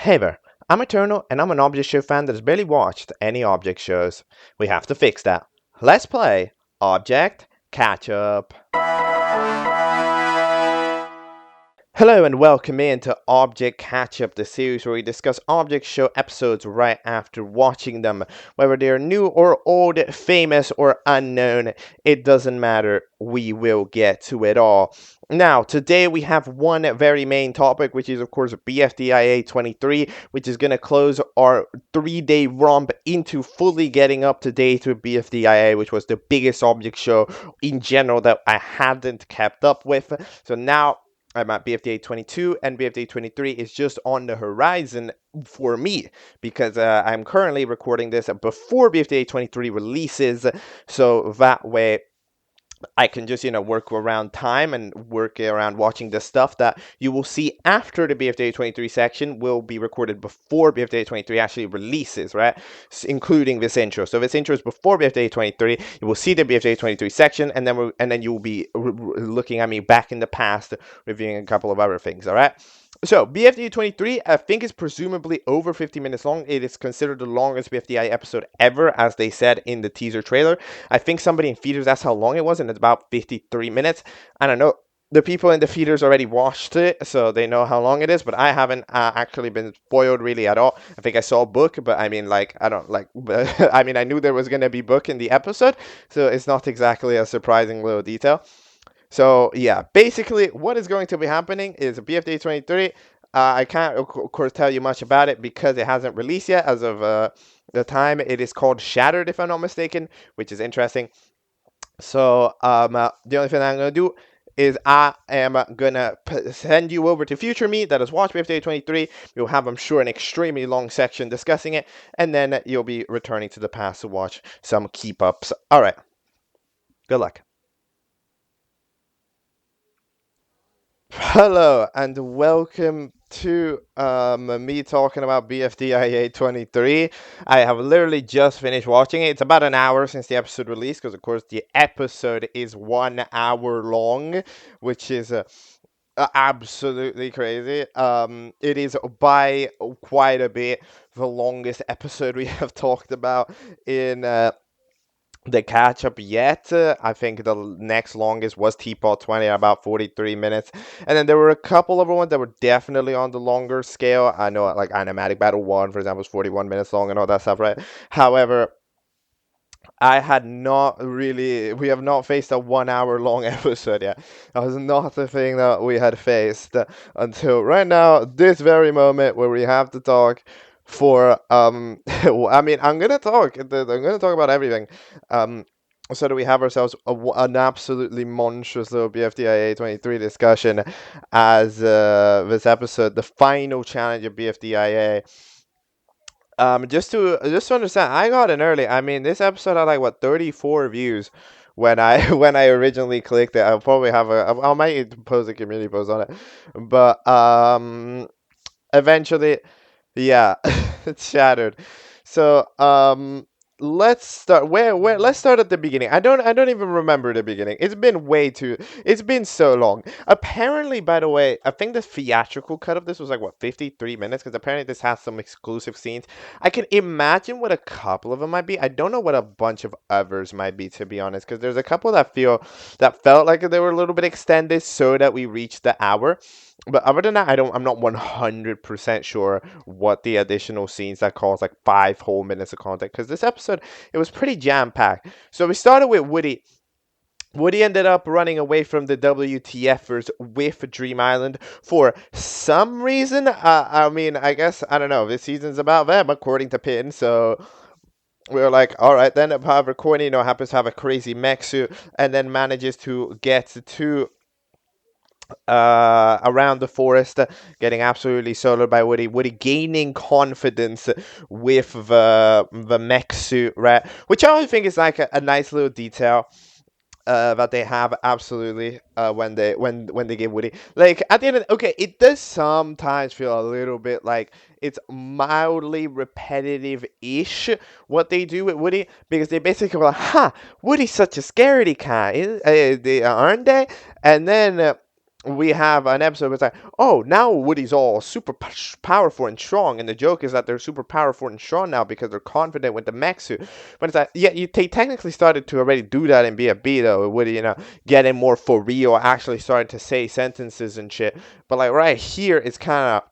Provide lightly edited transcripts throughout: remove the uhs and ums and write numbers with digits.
Hey there, I'm Eternal and I'm an object show fan that has barely watched any object shows. We have to fix that. Let's play Object Catchup. Hello and welcome into Object Catchup, the series where we discuss object show episodes right after watching them. Whether they are new or old, famous or unknown, it doesn't matter. We will get to it all. Now, today we have one very main topic, which is, of course, BFDIA 23, which is going to close our 3-day romp into fully getting up to date with BFDIA, which was the biggest object show in general that I hadn't kept up with. So now I'm at BFDIA 22, and BFDIA 23 is just on the horizon for me because I'm currently recording this before BFDIA 23 releases, so that way I can just, work around time and work around watching the stuff that you will see after the BFDIA 23 section will be recorded before BFDIA 23 actually releases, right? Including this intro. So this intro is before BFDIA 23. You will see the BFDIA 23 section, and then you will be looking at me back in the past, reviewing a couple of other things, all right? So, BFDI 23, I think, is presumably over 50 minutes long. It is considered the longest BFDI episode ever, as they said in the teaser trailer. I think somebody in feeders asked how long it was, and it's about 53 minutes. I don't know. The people in the feeders already watched it, so they know how long it is, but I haven't actually been spoiled really at all. I think I saw a book, but I mean, I don't like, I mean, I knew there was going to be book in the episode, so it's not exactly a surprising little detail. So yeah, basically what is going to be happening is BFDIA 23. I can't, of course, tell you much about it because it hasn't released yet as of the time. It is called Shattered, if I'm not mistaken, which is interesting. So the only thing I'm going to do is I am going to send you over to future me that has watched BFDIA 23. You'll have, I'm sure, an extremely long section discussing it, and then you'll be returning to the past to watch some keep-ups. All right. Good luck. Hello and welcome to me talking about BFDIA 23. I have literally just finished watching it. It's about an hour since the episode released because, of course, the episode is 1 hour long, which is absolutely crazy. It is by quite a bit the longest episode we have talked about in the catch-up yet. I think the next longest was Teapot 20, about 43 minutes. And then there were a couple other ones that were definitely on the longer scale. I know, like Animatic Battle 1, for example, is 41 minutes long and all that stuff, right? However, we have not faced a 1 hour long episode yet. That was not the thing that we had faced until right now, this very moment where we have to talk for I mean, I'm gonna talk about everything, so that we have ourselves an absolutely monstrous little BFDIA 23 discussion as this episode, the final challenge of BFDIA. Just to understand, I got in early. I mean, this episode had like what 34 views when I when I originally clicked it. I'll probably have I might post a community post on it, but eventually, yeah, it's shattered. So let's start let's start at the beginning. I don't even remember the beginning. It's been so long. Apparently, by the way, I think the theatrical cut of this was like what 53 minutes because apparently this has some exclusive scenes. I can imagine what a couple of them might be. I don't know what a bunch of others might be, to be honest, because there's a couple that felt like they were a little bit extended so that we reached the hour. But other than that, I'm not 100% sure what the additional scenes that caused like 5 whole minutes of content, because this episode, it was pretty jam-packed. So we started with Woody. Woody ended up running away from the WTFers with Dream Island for some reason. I mean, I guess, I don't know, this season's about them, according to Pin, so we were like, all right, then. However, Corny, happens to have a crazy mech suit and then manages to get to around the forest, getting absolutely soloed by Woody. Woody gaining confidence with the mech suit, right? Which I think is like a nice little detail that they have absolutely when they give Woody. Like at the end of okay, it does sometimes feel a little bit like it's mildly repetitive-ish what they do with Woody, because they basically go, "Ha, Woody's such a scaredy cat, aren't they?" And then we have an episode where it's like, oh, now Woody's all super powerful and strong, and the joke is that they're super powerful and strong now because they're confident with the mech suit. But it's like, yeah, they technically started to already do that in BFB though. Woody, getting more for real, actually starting to say sentences and shit. But like right here, it's kind of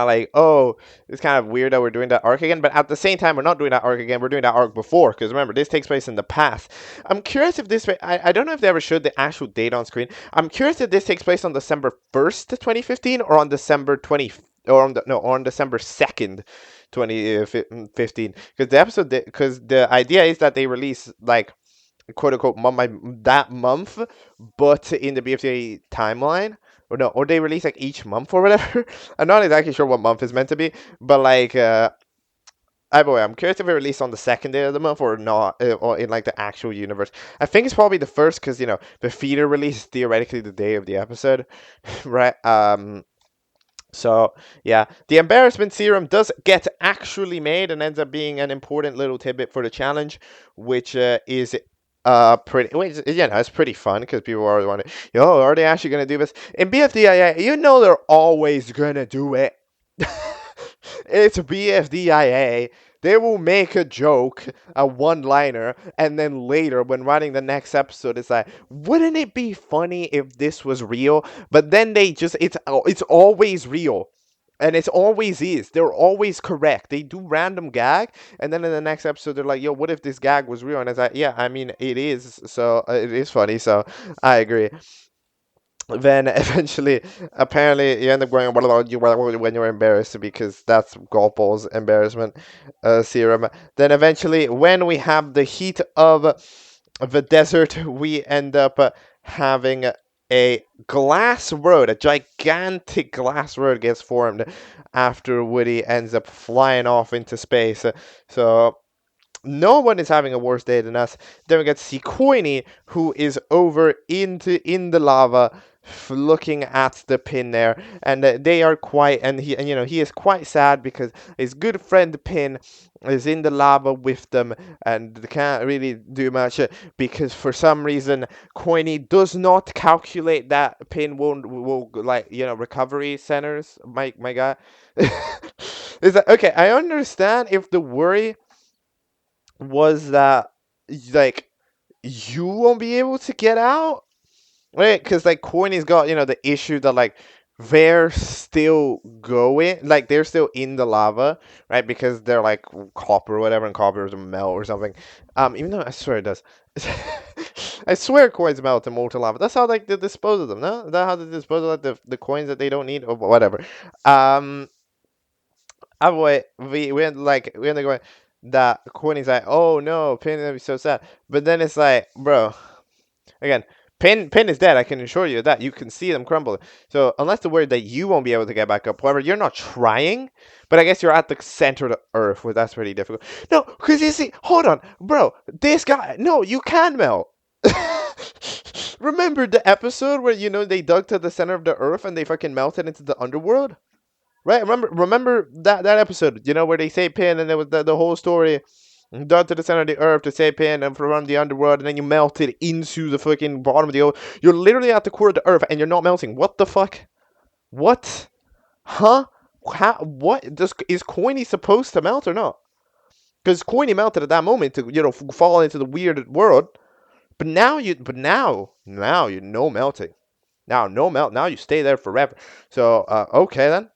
like, oh, it's kind of weird that we're doing that arc again. But at the same time, we're not doing that arc again. We're doing that arc before. Because remember, this takes place in the past. I'm curious if this, I don't know if they ever showed the actual date on screen. I'm curious if this takes place on December 1st, 2015, or on December 20, or on, or on December 2nd, 2015. Because the idea is that they release, like, quote unquote that month, but in the BFDI timeline, or no, or they release like each month or whatever. I'm not exactly sure what month is meant to be, but like, either way, I'm curious if it released on the second day of the month or not, or in like the actual universe. I think it's probably the first because the feeder release is theoretically the day of the episode, right? So yeah, the embarrassment serum does get actually made and ends up being an important little tidbit for the challenge, which is pretty. Which, it's pretty fun because people are always wondering, are they actually gonna do this in BFDIA? They're always gonna do it. It's BFDIA. They will make a joke, a one-liner, and then later, when writing the next episode, it's like, wouldn't it be funny if this was real? But then it's always real. And it always is. They're always correct. They do random gag, and then in the next episode, they're like, yo, what if this gag was real? And it's like, yeah, I mean, it is. So it is funny. So I agree. Then eventually, apparently, you end up going when you're embarrassed because that's golf ball's embarrassment serum. Then eventually, when we have the heat of the desert, we end up having a glass road, a gigantic glass road gets formed after Woody ends up flying off into space. So no one is having a worse day than us. Then we get to see Coiny, who is over in the lava, looking at the pin there, and they are quite, and he is quite sad because his good friend Pin is in the lava with them, and they can't really do much because for some reason Coiny does not calculate that Pin will like recovery centers. My guy, is that okay? I understand if the worry was that like you won't be able to get out, right? Because like Coiny's got the issue that like they're still going, like they're still in the lava, right? Because they're like copper or whatever, and copper is a melt or something. Even though I swear it does. I swear coins melt in molten lava. That's how like they dispose of them. No, is that how they dispose of like, the coins that they don't need or whatever. Otherwise, we end up going that Courtney's like, oh no, Pin is gonna be so sad. But then it's like, bro, again, Pin is dead. I can assure you of that. You can see them crumble. So unless the word that you won't be able to get back up, however, you're not trying. But I guess you're at the center of the earth, where that's pretty difficult. No, because you see, hold on, bro, this guy, no, you can melt. Remember the episode where they dug to the center of the earth and they fucking melted into the underworld? Right, remember that episode, where they say Pin and there was the whole story, down to the center of the earth to say Pin and from the underworld, and then you melted into the fucking bottom of the earth. You're literally at the core of the earth and you're not melting. What the fuck? What? Huh? How? What? Is Coiny supposed to melt or not? Because Coiny melted at that moment to fall into the weird world, but now you're no melting. Now no melt. Now you stay there forever. So okay then.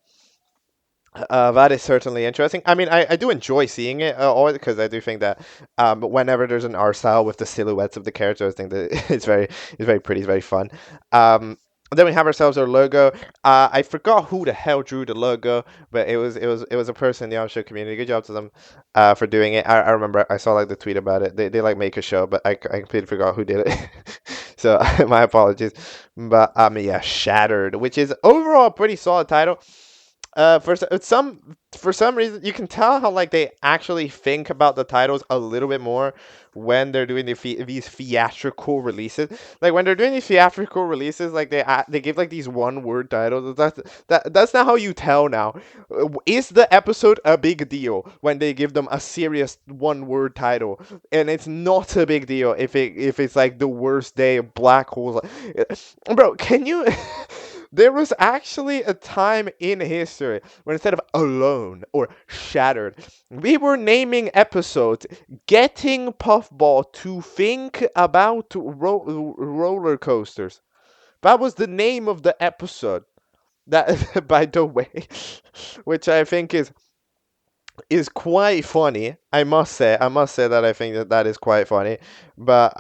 That is certainly interesting. I mean, I do enjoy seeing it, because I do think that whenever there's an art style with the silhouettes of the characters, I think that it's very pretty, it's very fun. Then we have ourselves our logo. I forgot who the hell drew the logo, but it was a person in the art show community. Good job to them for doing it. I remember I saw like the tweet about it. They like make a show, but I completely forgot who did it. So my apologies. But yeah, Shattered, which is overall a pretty solid title. For some reason, you can tell how like they actually think about the titles a little bit more when they're doing these theatrical releases. Like when they're doing these theatrical releases, like they give like these one word titles. That's not how you tell now. Is the episode a big deal when they give them a serious one word title, and it's not a big deal if it's like the worst day of black holes. Bro, can you? There was actually a time in history when instead of alone or shattered, we were naming episodes getting Puffball to think about roller coasters. That was the name of the episode. That, by the way, which I think is quite funny. I must say that I think that is quite funny. But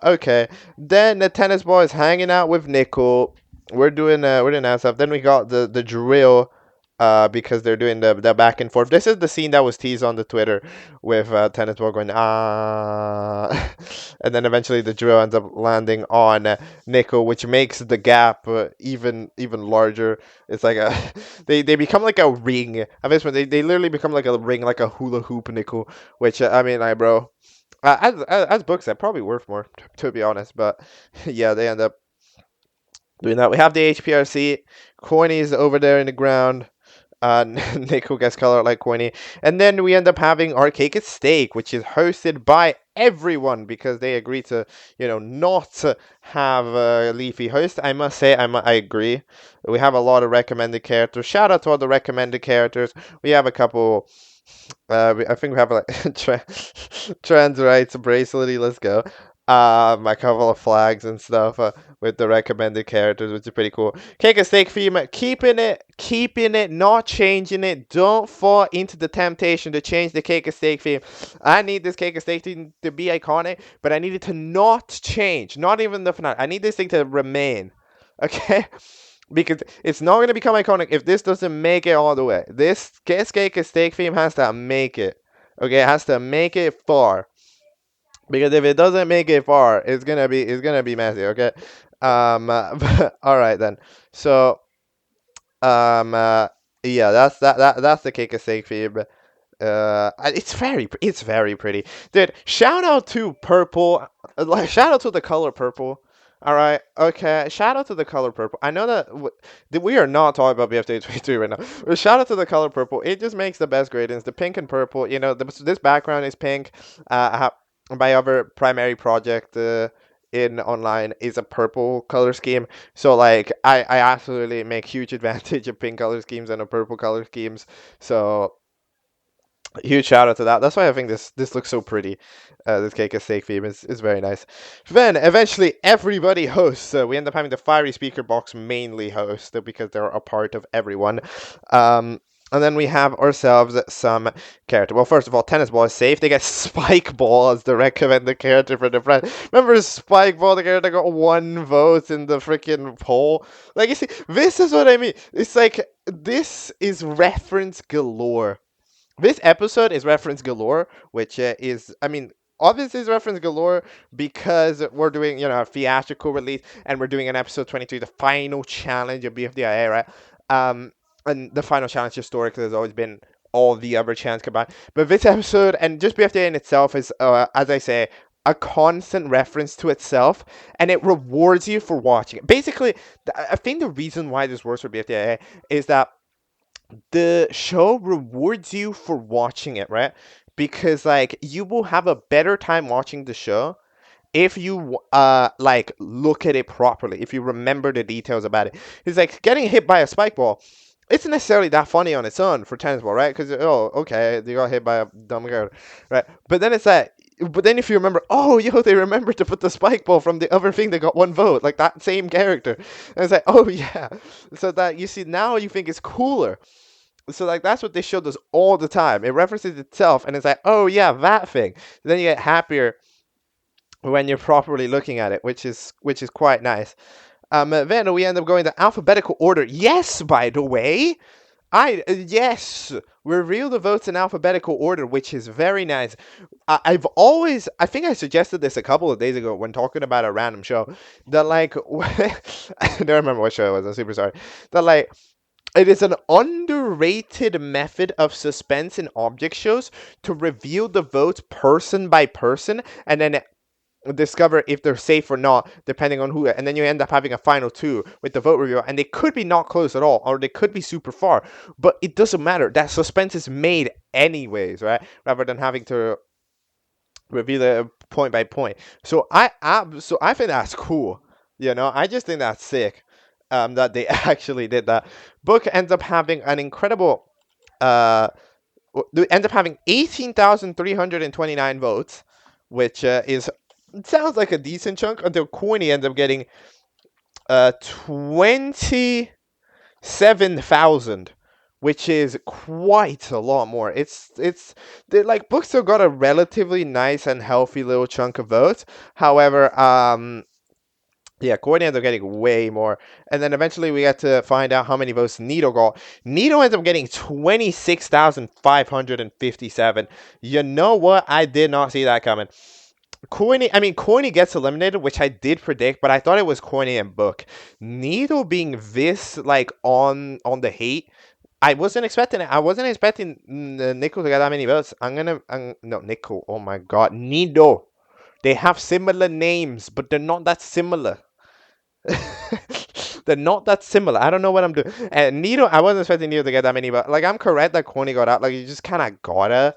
okay. Then the tennis ball is hanging out with Nickel. We're doing that stuff. Then we got the drill, because they're doing the back and forth. This is the scene that was teased on the Twitter with tennis ball going and then eventually the drill ends up landing on Nickel, which makes the gap even larger. It's like a they become like a ring. At this point, they literally become like a ring, like a hula hoop, Nickel. Which I mean, bro, as books, that probably worth more, to be honest. But yeah, they end up doing that. We have the HPRC. Coiney's over there in the ground. Nico gets color like Coiney. And then we end up having our Cake at Steak, which is hosted by everyone because they agreed to, not have a Leafy host. I must say, I agree. We have a lot of recommended characters. Shout out to all the recommended characters. We have a couple. I think we have like trans rights bracelet. Let's go. A couple of flags and stuff with the recommended characters, which is pretty cool. Cake and Steak theme, keeping it, not changing it. Don't fall into the temptation to change the Cake and Steak theme. I need this Cake and Steak theme to be iconic, but I need it to not change. Not even the finale. I need this thing to remain. Okay? Because it's not going to become iconic if this doesn't make it all the way. This Cake and Steak theme has to make it. Okay? It has to make it far. Because if it doesn't make it far, it's gonna be messy. Okay, all right then. So yeah, that's the Cake and Steak theme. It's very pretty, dude. Shout out to purple, shout out to the color purple. All right, okay. Shout out to the color purple. I know that we are not talking about BFDI 23 right now. But shout out to the color purple. It just makes the best gradients. The pink and purple. This background is pink. My other primary project in online is a purple color scheme. So like I absolutely make huge advantage of pink color schemes and of purple color schemes. So huge shout out to that. That's why I think this looks so pretty. This Cake and Steak theme is very nice. Then eventually everybody hosts. We end up having the Fiery Speaker Box mainly host because they're a part of everyone. And then we have ourselves some character. Well, first of all, Tennis Ball is safe. They get Spike Ball as the recommended character for the friend. Remember Spike Ball, the character got 1 vote in the freaking poll? Like, you see, this is what I mean. It's like, this is reference galore. This episode is reference galore, which I mean, obviously is reference galore because we're doing, a theatrical release and we're doing an episode 23, the final challenge of BFDIA, right? And the final challenge historically has always been all the other challenges combined. But this episode, and just BFDIA in itself, is, as I say, a constant reference to itself, and it rewards you for watching it. Basically, I think the reason why this works for BFDIA is that the show rewards you for watching it, right? Because like you will have a better time watching the show if you like look at it properly, if you remember the details about it. It's like getting hit by a spike ball. It's not necessarily that funny on its own for tennis ball, right? Because okay, they got hit by a dumb guy, right? But then it's that. But then if you remember, they remembered to put the spike ball from the other thing that got 1 vote, like that same character. And it's like, oh yeah. So that you see now you think it's cooler. So like that's what this show does all the time. It references itself and it's like, oh yeah, that thing. Then you get happier when you're properly looking at it, which is quite nice. Then we end up going to alphabetical order. Yes, by the way, yes, we reveal the votes in alphabetical order, which is very nice. I think I suggested this a couple of days ago when talking about a random show. That like, I don't remember what show it was. I'm super sorry. That like, It is an underrated method of suspense in object shows to reveal the votes person by person and then discover if they're safe or not, depending on who. And then you end up having a final two with the vote reveal, and they could be not close at all, or they could be super far. But it doesn't matter. That suspense is made anyways, right? Rather than having to reveal it point by point. So I think that's cool. I just think that's sick. That they actually did that. Book ends up having an incredible. They end up having 18,329 votes, which is sounds like a decent chunk until Corny ends up getting 27,000, which is quite a lot more. Like Book still got a relatively nice and healthy little chunk of votes. However, yeah, Corny ends up getting way more. And then eventually we get to find out how many votes Nito got. Nito ends up getting 26,557. You know what? I did not see that coming. Corny gets eliminated, which I did predict, but I thought it was Corny and Book. Nito being this, like, on the hate, I wasn't expecting it. I wasn't expecting Nico to get that many votes. No, Nico. Oh my god. Nito. They have similar names, but they're not that similar. They're not that similar. I don't know what I'm doing. And Nito, I wasn't expecting Nito to get that many, but like I'm correct that Corny got out. Like you just kind of gotta.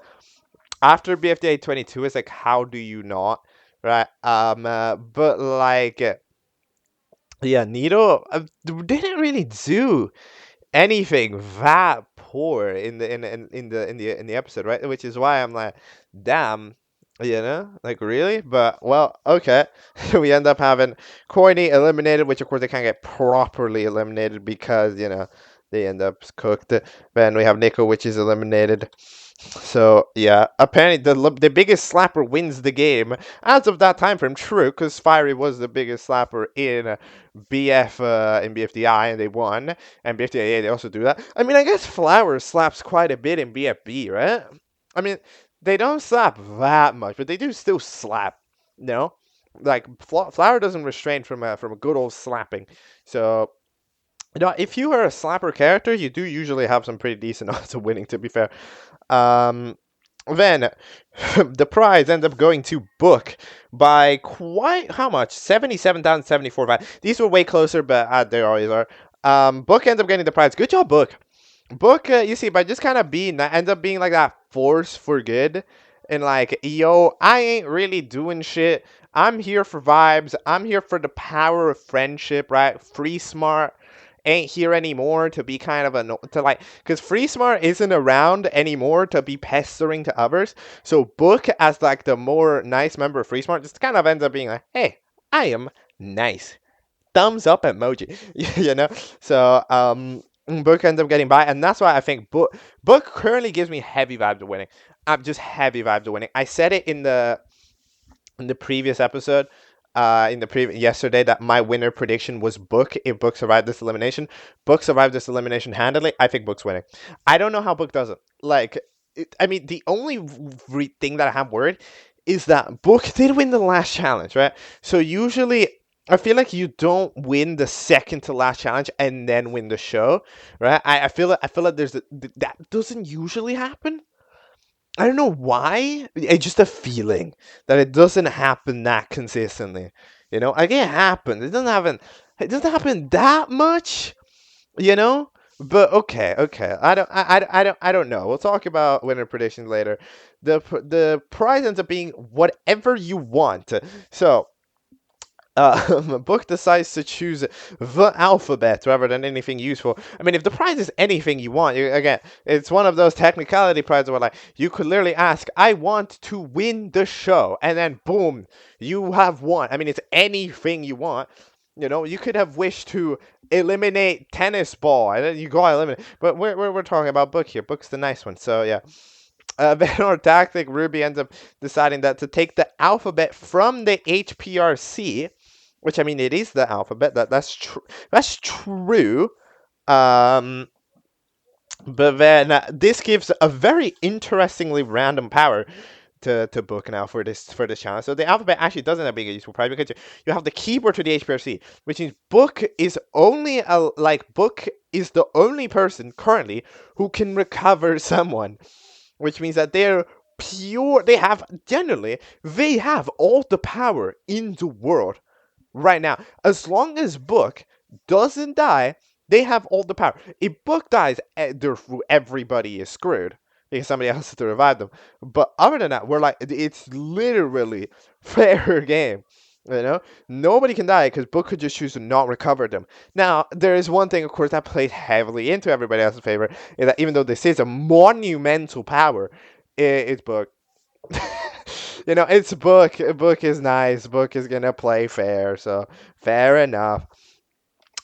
After BFDI 22, it's like how do you not, right? But like, yeah, Nito didn't really do anything that poor in the episode, right? Which is why I'm like, damn, like really? But well, okay. We end up having Corny eliminated, which of course they can't get properly eliminated because they end up cooked. Then we have Nico, which is eliminated. So yeah, apparently the biggest slapper wins the game as of that time frame. True, because Fiery was the biggest slapper in BFDI, and they won. And BFDIA they also do that. I mean, I guess Flower slaps quite a bit in BFB, right? I mean, they don't slap that much, but they do still slap. Like Flower doesn't restrain from a good old slapping. So if you are a slapper character, you do usually have some pretty decent odds of winning. To be fair. Then the prize ends up going to Book by quite how much? 77,074. These were way closer, but they always are. Book ends up getting the prize. Good job, Book. Book, you see, by just kind of ends up being like that force for good. And like, yo, I ain't really doing shit. I'm here for vibes. I'm here for the power of friendship, right? Free Smart ain't here anymore to be kind of because Free Smart isn't around anymore to be pestering to others. So Book, as like the more nice member of Free Smart, just kind of ends up being like, hey, I am nice. Thumbs up emoji. So Book ends up getting by, and that's why I think Book currently gives me heavy vibes of winning. Just heavy vibes of winning. I said it in the previous episode. Yesterday, that my winner prediction was Book. If Book survived this elimination, Book survived this elimination handily. I think Book's winning. I don't know how Book does it. Like, the only thing that I have worried is that Book did win the last challenge, right? So usually, I feel like you don't win the second to last challenge and then win the show, right? I feel like that doesn't usually happen. I don't know why. It's just a feeling that it doesn't happen that consistently. Like it happens. It doesn't happen. It doesn't happen that much. But okay. I don't know. We'll talk about winner predictions later. The prize ends up being whatever you want. So Book decides to choose the alphabet rather than anything useful. I mean, if the prize is anything you want, again, it's one of those technicality prizes where, like, you could literally ask, I want to win the show, and then boom, you have won. I mean, it's anything you want. You could have wished to eliminate tennis ball, and then you go eliminate. But we're talking about Book here. Book's the nice one, so yeah. Then our tactic, Ruby ends up deciding that to take the alphabet from the HPRC, which, I mean, it is the alphabet. That's true. That's true. But then this gives a very interestingly random power to book now for this channel. So the alphabet actually doesn't have a big useful price because you have the keyboard to the HPRC, which means book is only book is the only person currently who can recover someone, which means that they're pure. They have all the power in the world right now. As long as book doesn't die, they have all the power. If book dies, everybody is screwed because somebody else has to revive them. But other than that, we're like, it's literally fair game. You know, nobody can die because book could just choose to not recover them. Now, there is one thing, of course, that plays heavily into everybody else's favor, is that even though this is a monumental power, it's book. It's book. Book is nice. Book is gonna play fair, so fair enough.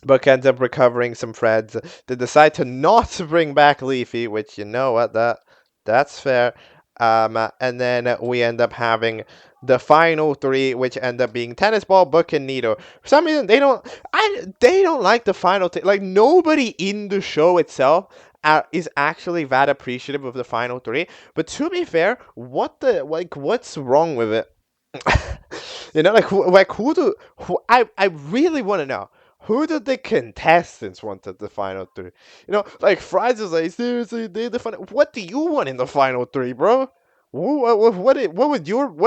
Book ends up recovering some threads. They decide to not bring back Leafy, which you know what that's fair. And then we end up having the final three, which end up being Tennis Ball, Book, and Nido. For some reason, they don't like the final. Like nobody in the show itself is actually that appreciative of the final three. But to be fair, what's wrong with it? I really want to know. Who did the contestants want at the final three? Fries is like, seriously, they the final. What do you want in the final three, bro? What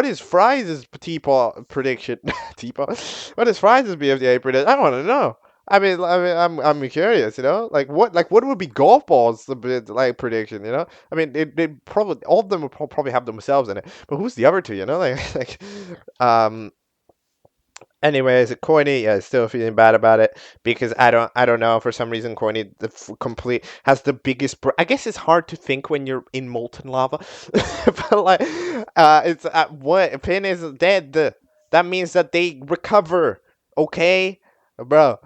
is Fries' teapot prediction? Teapot? What is Fries' BFDI prediction? I want to know. I'm curious. What would be golf balls prediction? They probably all of them would probably have themselves in it. But who's the other two? Um. Anyways, Corny, yeah, still feeling bad about it because I don't know, for some reason Corny complete has the biggest. I guess it's hard to think when you're in molten lava, but it's what Pin is dead. That means that they recover. Okay, bro.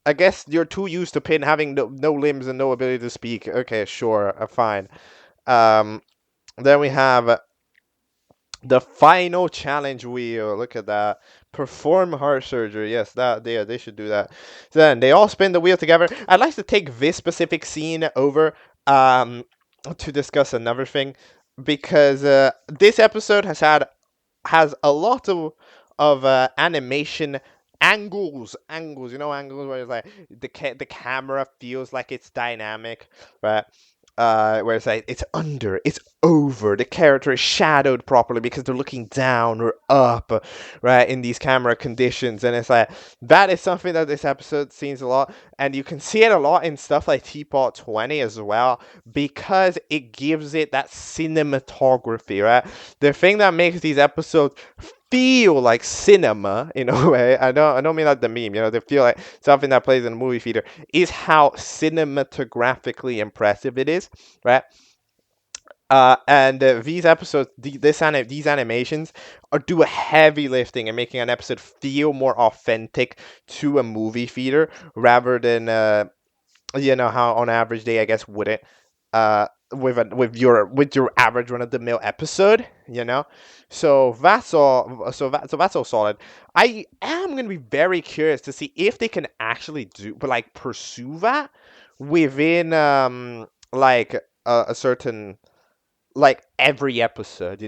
I guess you're too used to Pin having no limbs and no ability to speak. Okay, sure, fine. Then we have the final challenge wheel. Look at that. Perform heart surgery. Yes, they should do that. Then they all spin the wheel together. I'd like to take this specific scene over to discuss another thing because this episode has a lot of animation angles. Angles where it's like the camera feels like it's dynamic, right? Where it's over, the character is shadowed properly because they're looking down or up, right, in these camera conditions, and it's like that is something that this episode sees a lot, and you can see it a lot in stuff like Teapot 20 as well, because it gives it that cinematography, right? The thing that makes these episodes feel like cinema in a way. I don't mean like the meme, they feel like something that plays in a movie theater, is how cinematographically impressive it is, right? And these episodes, these animations do a heavy lifting and making an episode feel more authentic to a movie theater rather than how on average they, I guess, wouldn't with your average run of the mill episode, So that's all. That's all solid. I am gonna be very curious to see if they can actually pursue that within a certain every episode,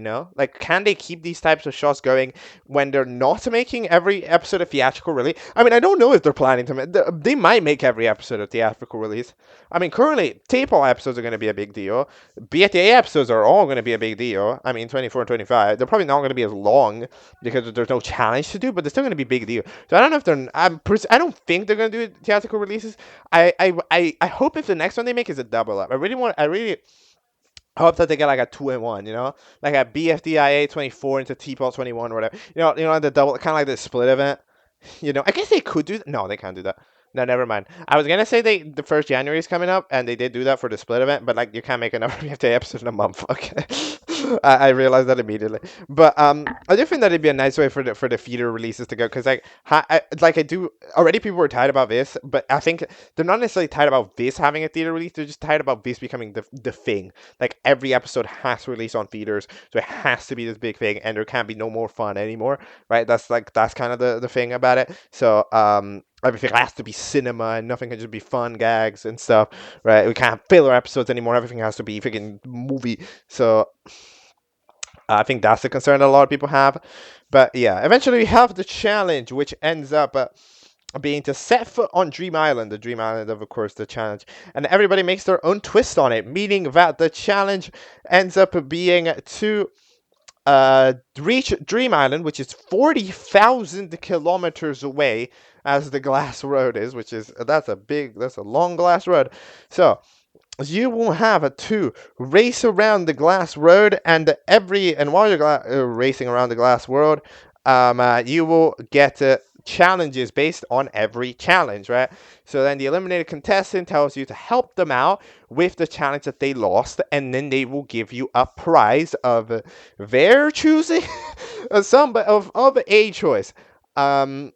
can they keep these types of shots going when they're not making every episode a theatrical release? I don't know if they're planning to. They might make every episode a theatrical release. Currently tape-all episodes are going to be a big deal. BFDIA episodes are all going to be a big deal. 24 and 25, they're probably not going to be as long because there's no challenge to do, but they're still going to be big deal. So I don't know if they're. I don't think they're going to do theatrical releases. I hope if the next one they make is a double up. I really I hope that they get like a 2-in-1, like a BFDIA 24 into T-Pop 21 or whatever. The double, kind of like the split event. I guess they could do. No, they can't do that. No, never mind. I was gonna say the 1st January is coming up, and they did do that for the split event, but you can't make another BFDIA episode in a month. Okay, I realized that immediately. But I do think that it'd be a nice way for the feeder releases to go, because I do already. People were tired about this, but I think they're not necessarily tired about this having a theater release. They're just tired about this becoming the thing. Every episode has to release on theaters, so it has to be this big thing, and there can't be no more fun anymore, right? That's kind of the thing about it. So everything has to be cinema, and nothing can just be fun gags and stuff, right? We can't have filler episodes anymore. Everything has to be freaking movie. So I think that's the concern that a lot of people have. But yeah, eventually we have the challenge, which ends up being to set foot on Dream Island, the Dream Island of course, the challenge. And everybody makes their own twist on it, meaning that the challenge ends up being to reach Dream Island, which is 40,000 kilometers away, as the glass road is, which is, that's a long glass road. So you will have to race around the glass road, and while you're racing around the glass road, you will get challenges based on every challenge, right? So then the eliminated contestant tells you to help them out with the challenge that they lost, and then they will give you a prize of their choosing, of a choice. And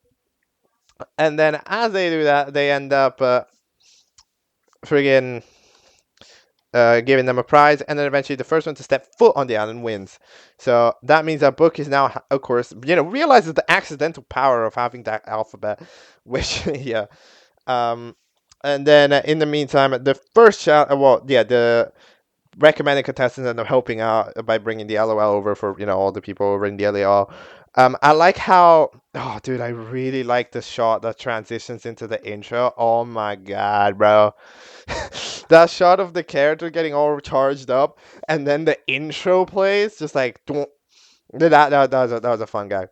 then as they do that, they end up friggin' giving them a prize, and then eventually the first one to step foot on the island wins. So that means that Book is now, of course, realizes the accidental power of having that alphabet, which, yeah. And then in the meantime, the first the recommended contestants end up helping out by bringing the LOL over for, all the people over in the LAL. I like how, oh, dude, I really like the shot that transitions into the intro. Oh my god, bro. That shot of the character getting all charged up, and then the intro plays, just like, that was a fun gag.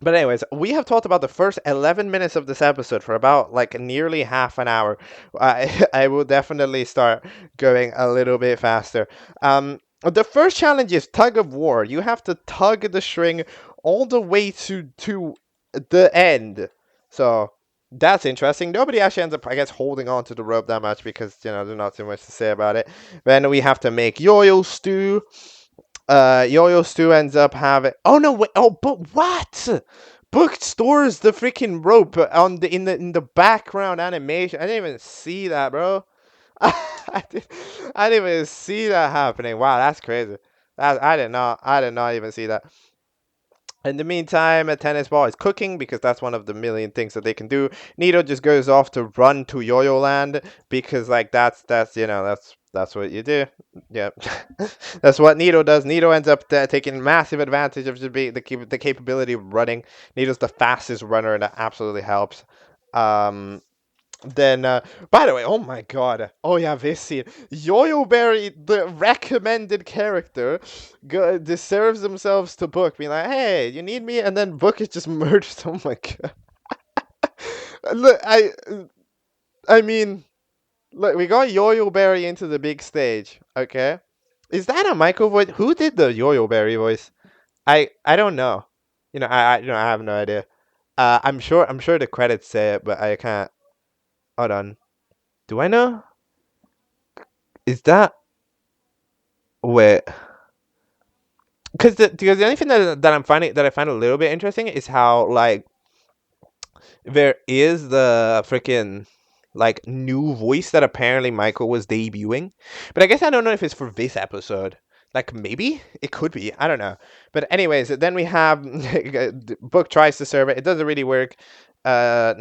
But anyways, we have talked about the first 11 minutes of this episode for about like nearly half an hour. I will definitely start going a little bit faster. The first challenge is tug of war. You have to tug the string all the way to the end. So that's interesting. Nobody actually ends up, I guess, holding on to the rope that much because, there's not too much to say about it. Then we have to make yo-yo stew. Yo-Yo Stew ends up having. Oh no! Wait. Oh, but what? Book stores the freaking rope in the background animation. I didn't even see that, bro. I didn't even see that happening. Wow, that's crazy. I did not even see that. In the meantime, a tennis ball is cooking because that's one of the million things that they can do. Nito just goes off to run to Yo-Yo Land because like that's what you do. Yeah, that's what Nito does. Nito ends up taking massive advantage of the capability of running. Nito's the fastest runner, and that absolutely helps. Then, by the way, oh my god. Oh yeah, this scene. Yo-Yo Berry, the recommended character, deserves themselves to Book, being like, hey, you need me? And then Book is just murdered. Oh my god. Look, I mean, look, we got Yo-Yo Berry into the big stage, okay? Is that a Michael voice? Who did the Yo-Yo Berry voice? I don't know. I have no idea. I'm sure the credits say it, but I can't. Hold on. Do I know? Is that wait? Because the only thing that I find a little bit interesting is how like there is the freaking like new voice that apparently Michael was debuting, but I guess I don't know if it's for this episode. Like maybe it could be. I don't know. But anyways, then we have Book tries to serve it. It doesn't really work. Uh,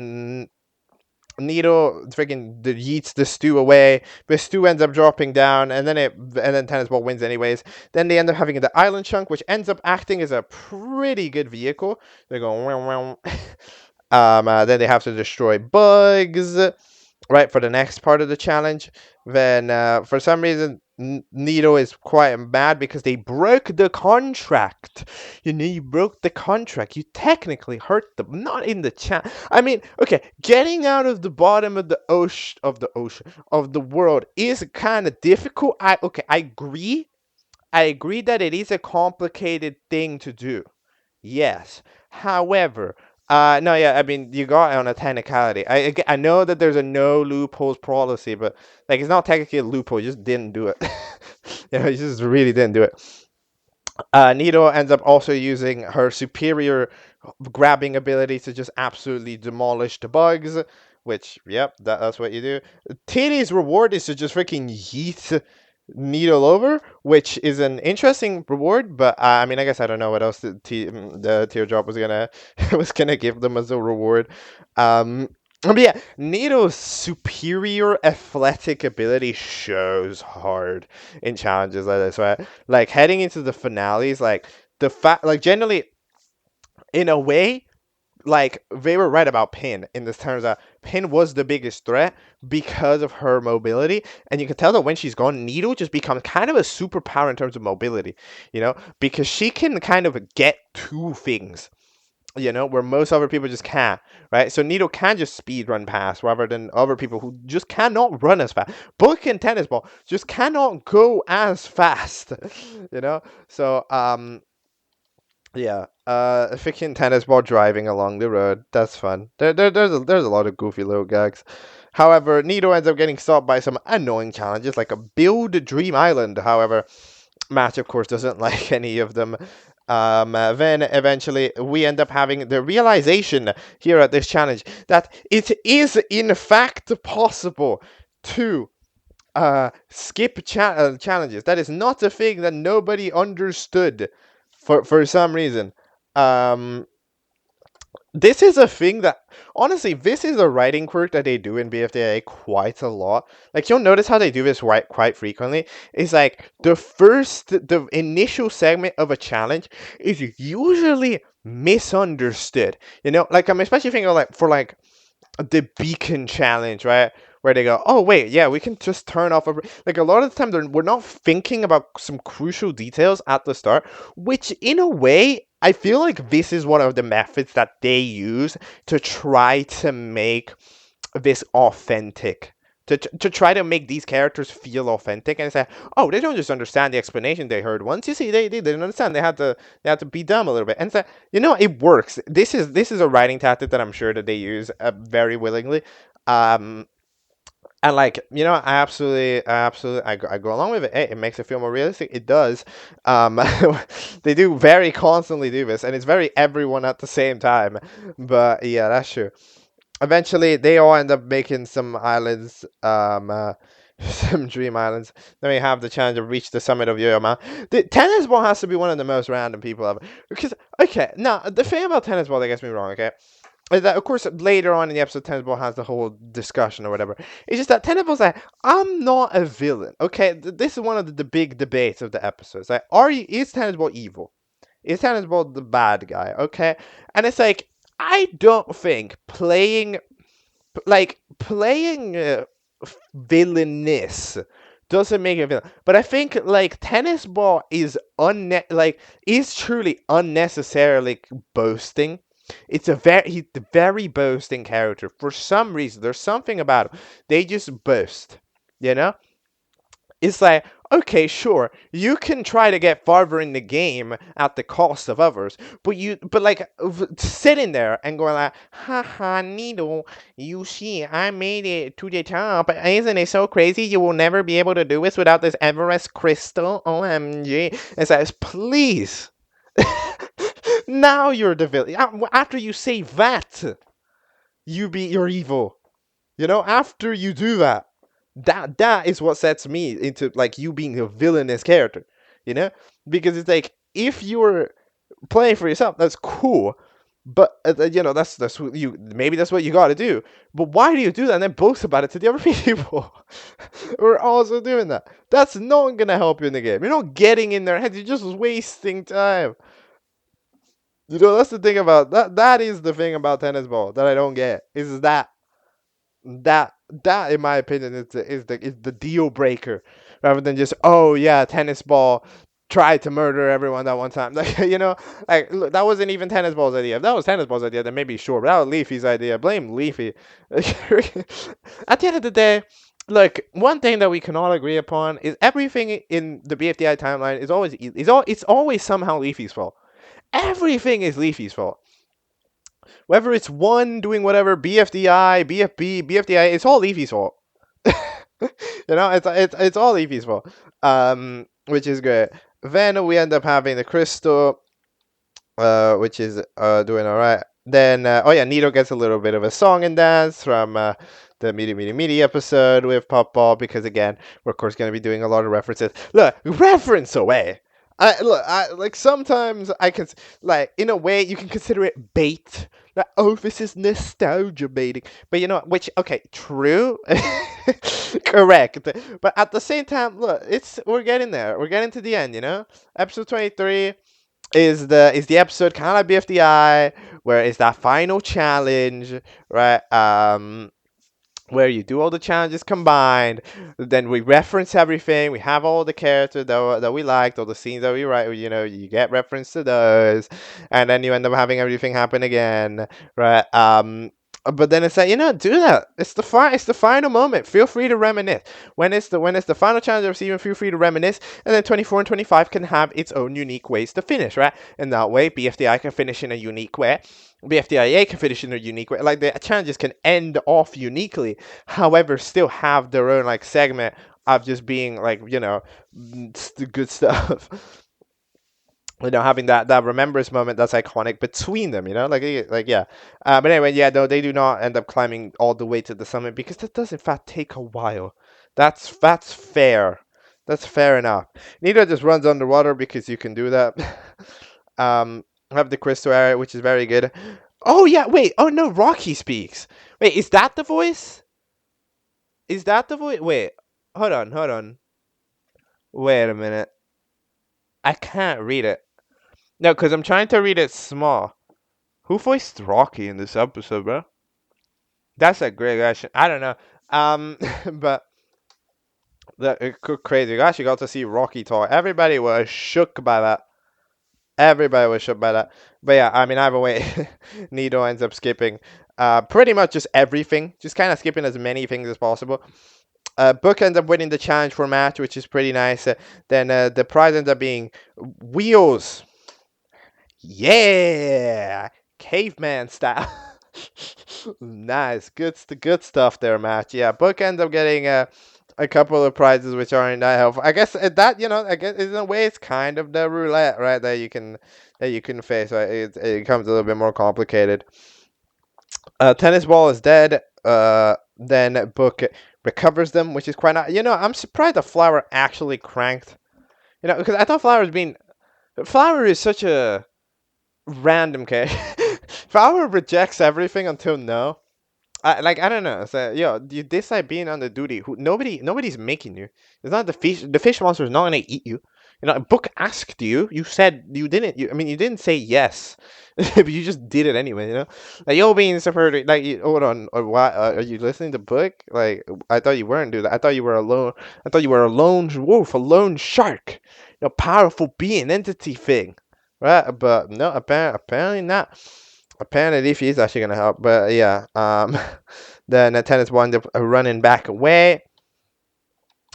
Nito freaking yeets the stew away. The stew ends up dropping down, and then Tennis Ball wins anyways. Then they end up having the island chunk, which ends up acting as a pretty good vehicle. They go wow, wow. Then they have to destroy bugs, right, for the next part of the challenge. Then for some reason Nito is quite mad because they broke the contract. You broke the contract. You technically hurt them, not in the chat. I mean, okay, getting out of the bottom of the ocean of the world is kind of difficult. I agree. I agree that it is a complicated thing to do. Yes. However, no, yeah, I mean, you got it on a technicality. I know that there's a no loopholes policy, but like it's not technically a loophole. You just didn't do it. You just really didn't do it. Nito ends up also using her superior grabbing ability to just absolutely demolish the bugs, which, yep, that's what you do. Titty's reward is to just freaking yeet Nito over, which is an interesting reward, but I mean, I guess I don't know what else the teardrop was gonna was gonna give them as a reward. But yeah, Nito's superior athletic ability shows hard in challenges like this, right? Like heading into the finales, like the fact, like generally, in a way, like they were right about Pin in this terms that Pin was the biggest threat because of her mobility, and you can tell that when she's gone, Nito just becomes kind of a superpower in terms of mobility, because she can kind of get to things, where most other people just can't, right? So Nito can just speed run past rather than other people who just cannot run as fast. Book and tennis ball just cannot go as fast, So yeah, freaking tennis ball driving along the road. That's fun. There's a lot of goofy little gags. However, Nito ends up getting stopped by some annoying challenges like a build Dream Island. However, Match, of course, doesn't like any of them. Then eventually we end up having the realization here at this challenge that it is in fact possible to skip challenges. That is not a thing that nobody understood for some reason. Um, this is a thing that, honestly, this is a writing quirk that they do in BFDIA quite a lot. Like, you'll notice how they do this quite frequently. It's like the initial segment of a challenge is usually misunderstood. Like, I'm especially thinking like for like the beacon challenge, right? Where they go, oh wait, yeah, we can just turn off. Like a lot of the time, we're not thinking about some crucial details at the start, which in a way, I feel like this is one of the methods that they use to try to make this authentic. To try to make these characters feel authentic and say, oh, they don't just understand the explanation they heard once. You see, they didn't understand. They had to be dumb a little bit, and say, it works. This is a writing tactic that I'm sure that they use very willingly. And like, I go along with it. Hey, it makes it feel more realistic. It does. They do very constantly do this, and it's very everyone at the same time. But yeah, that's true. Eventually, they all end up making some islands, some dream islands. Then we have the challenge of reach the summit of Yo-Yo Mountain. The tennis ball has to be one of the most random people ever. Because, okay, now, the thing about tennis ball that gets me wrong, okay, is that, of course, later on in the episode, tennis ball has the whole discussion or whatever. It's just that tennis ball's like, I'm not a villain, okay? This is one of the big debates of the episodes. Like, is tennis ball evil? Is tennis ball the bad guy, okay? And it's like, I don't think playing villainous doesn't make it villain. But I think like tennis ball is is truly unnecessarily boasting. He's a very boasting character. For some reason, there's something about him. They just boast, you know? It's like, okay, sure, you can try to get farther in the game at the cost of others, but like sitting there and going like, haha, Needle, you see, I made it to the top. Isn't it so crazy? You will never be able to do this without this Everest crystal. OMG. It says, please. Now you're the villain. After you say that, you're evil. After you do that. That is what sets me into like you being a villainous character, because it's like if you're playing for yourself, that's cool, but that's what maybe that's what you got to do. But why do you do that and then boast about it to the other people who are also doing that? That's not gonna help you in the game. You're not getting in their heads. You're just wasting time. That's the thing about that. That is the thing about tennis ball that I don't get. Is that in my opinion is the deal breaker, rather than just, oh yeah, tennis ball tried to murder everyone that one time. Like, look, that wasn't even tennis ball's idea. If that was tennis ball's idea, then maybe sure, but that was Leafy's idea. Blame Leafy. At the end of the day, look, one thing that we can all agree upon is everything in the BFDI timeline it's always somehow Leafy's fault. Everything is Leafy's fault. Whether it's one doing whatever, BFDI, BFB, BFDI, it's all Leafy's fault. It's all Leafy's fault. Which is great. Then we end up having the crystal, which is doing all right. Then Nito gets a little bit of a song and dance from the Meaty episode with Pop Ball, because again, we're of course going to be doing a lot of references. Look, reference away. like sometimes I can like in a way you can consider it bait. Like, oh, this is nostalgia baiting. But you know, which okay, true, correct. But at the same time, look, we're getting there. We're getting to the end. You know, episode 23 is the episode kind of like BFDI, where it's that final challenge, right? Where you do all the challenges combined, then we reference everything. We have all the characters that we liked, all the scenes that we write. You know, you get reference to those, and then you end up having everything happen again, right? But then it's like, do that. It's the final moment. Feel free to reminisce. When it's the final challenge of season, feel free to reminisce, and then 24 and 25 can have its own unique ways to finish, right? And that way, BFDI can finish in a unique way. BFDIA can finish in a unique way. Like the challenges can end off uniquely, however, still have their own like segment of just being like good stuff. Having that remembrance moment that's iconic between them, yeah. But anyway, yeah, no, they do not end up climbing all the way to the summit because that does in fact take a while. That's fair. That's fair enough. Neither just runs underwater because you can do that. Have the crystal area, which is very good. Oh yeah, wait. Oh no, Rocky speaks. Wait, is that the voice? Is that the voice? Wait, hold on. Wait a minute. I can't read it. No, because I'm trying to read it small. Who voiced Rocky in this episode, bro? That's a great question. I don't know. But crazy. You actually got to see Rocky talk. Everybody was shook by that. But yeah, I mean, either way, Nido ends up skipping pretty much just everything. Just kind of skipping as many things as possible. Book ends up winning the challenge for match, which is pretty nice. Then the prize ends up being wheels. Yeah, caveman style. Nice, good stuff there, match. Yeah, Book ends up getting a couple of prizes which aren't that helpful. I guess I guess in a way it's kind of the roulette, right? That you can face. Right? It becomes a little bit more complicated. Tennis ball is dead. Then Book recovers them, which is quite nice. I'm surprised the flower actually cranked. Because I thought Flower is such a random case. Flower rejects everything until no. I don't know. So, you decide being on the duty. Nobody's making you. It's not the fish. The fish monster is not gonna eat you. Book asked you. You said you didn't. You didn't say yes, but you just did it anyway. Like you're being super. Like, hold on. Or why are you listening to Book? Like, I thought you weren't doing that. I thought you were alone. I thought you were a lone wolf, a lone shark, powerful being, entity thing, right? But no, apparently not. Apparently Leafy is actually gonna help, but yeah. Then Tennis winds up running back away.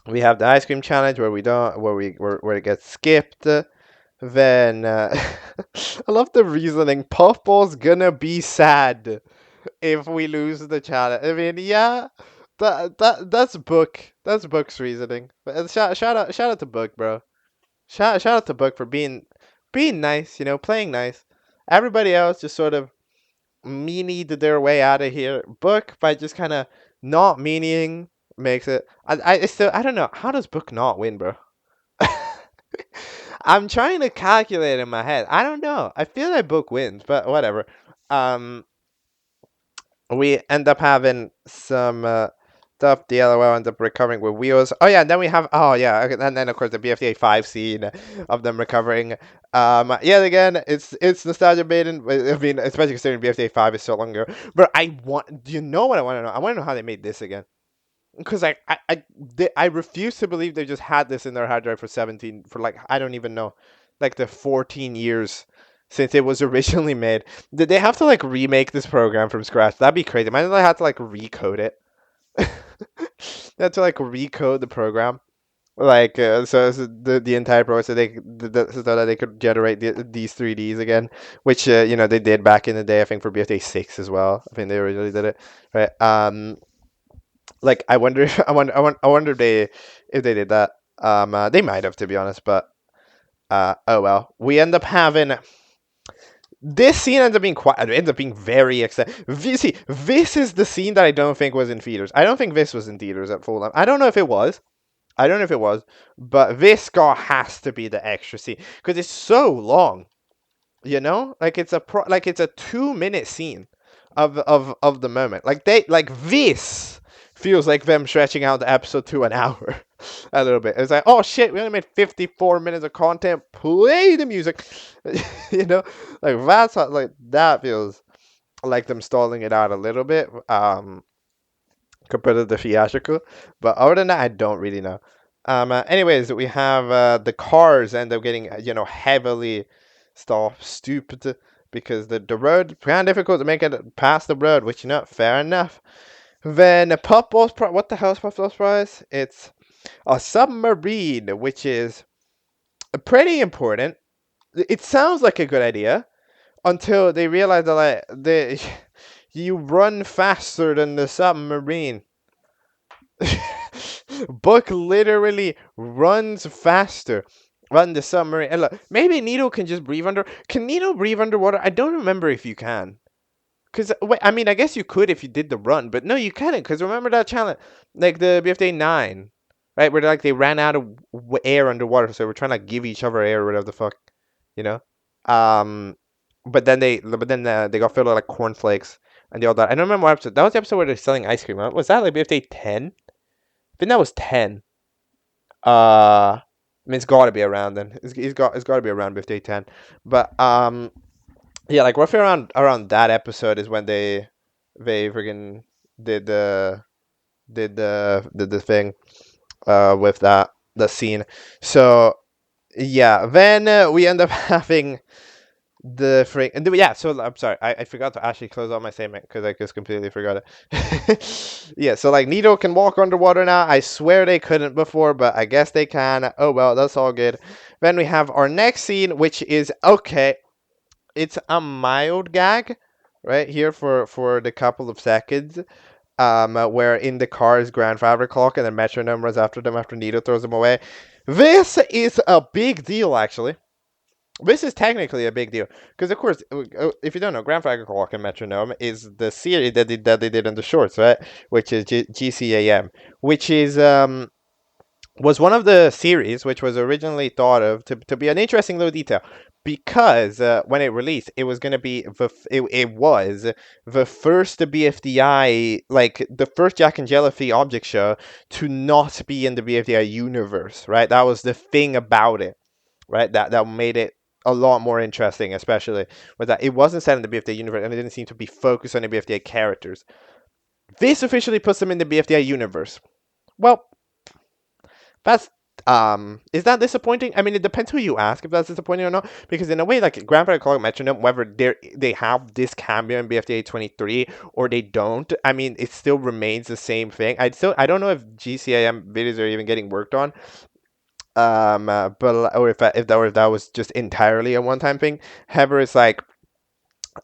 We have the ice cream challenge where it gets skipped. Then I love the reasoning. Puffball's gonna be sad if we lose the challenge. I mean, yeah, that's Book's reasoning. But shout out to Book, bro. Shout out to Book for being nice. Playing nice. Everybody else just sort of meanied their way out of here. Book by just kind of not meaning makes it. I don't know. How does Book not win, bro? I'm trying to calculate in my head. I don't know. I feel like Book wins, but whatever. We end up having some stuff. The LOL ends up recovering with wheels. Oh yeah, and then we have okay, and then of course the BFDA 5 scene of them recovering. Yet again, it's nostalgia baiting. I mean, especially considering BFDA 5 is so long ago. But do you know what I want to know? I want to know how they made this again. Because I refuse to believe they just had this in their hard drive for like I don't even know, like the 14 years since it was originally made. Did they have to like remake this program from scratch? That'd be crazy. Imagine they had to like recode it. They had to like recode the program, like so the entire process, so that they could generate these 3Ds again, which they did back in the day. I think for BFDA 6 as well. I think they originally did it, right? Like I wonder if if they did that. They might have, to be honest, but oh well. We end up having this scene ends up being very exciting. See, this is the scene that I don't think was in theaters. I don't think this was in theaters at full time. I don't know if it was. I don't know if it was, but this guy has to be the extra scene because it's so long. You know, like it's a 2 minute scene of the moment. Like this feels like them stretching out the episode to an hour a little bit. It's like, oh shit, we only made 54 minutes of content. Play the music, you know, like that's how, like that feels like them stalling it out a little bit. Compared to the theatrical. But other than that, I don't really know. Anyways, we have the cars end up getting heavily stupid because the road kind of difficult to make it past the road, which fair enough. Then a Puffball's prize. What the hell is Puffball's prize? It's a submarine, which is pretty important. It sounds like a good idea until they realize that you run faster than the submarine. Book literally runs faster than the submarine. And look, maybe Needle can just breathe under. Can Needle breathe underwater? I don't remember if you can. Because, I mean, I guess you could if you did the run, but no, you couldn't. Because remember that challenge, like the BFDI 9, right? Where they ran out of air underwater, so we're trying to give each other air or whatever the fuck, you know? Um, but then they got filled with like cornflakes and they all died. I don't remember what episode. That was the episode where they're selling ice cream. Right? Was that like BFDI 10? I think that was 10. I mean, it's got to be around then. It's got to be around BFDI 10. But yeah, like roughly around that episode is when they freaking did the thing with the scene. So yeah, then we end up having the freak. And yeah, so I'm sorry, I forgot to actually close out my statement because I just completely forgot it. Yeah, so like Needle can walk underwater now. I swear they couldn't before, but I guess they can. Oh well, that's all good. Then we have our next scene, which is okay. It's a mild gag right here for the couple of seconds. Where in the car's grandfather clock and then metronome runs after them after Needle throws them away. This is a big deal, actually. This is technically a big deal because, of course, if you don't know, grandfather clock and metronome is the series that they did in the shorts, right? Which is GCAM, which is was one of the series which was originally thought of to be an interesting little detail because when it released, it was going to be it was the first BFDI, like the first Jack and Jellyfy object show to not be in the BFDI universe, right? That was the thing about it, right? That made it a lot more interesting, especially with that it wasn't set in the BFDI universe and it didn't seem to be focused on the BFDI characters. This officially puts them in the BFDI universe. Well, that's is that disappointing? I mean, it depends who you ask if that's disappointing or not. Because in a way, like Grandfather Clock Metronome, whether they have this cameo in BFDI 23 or they don't, I mean, it still remains the same thing. I don't know if GCAM videos are even getting worked on. But or if that was just entirely a one-time thing. However, it's like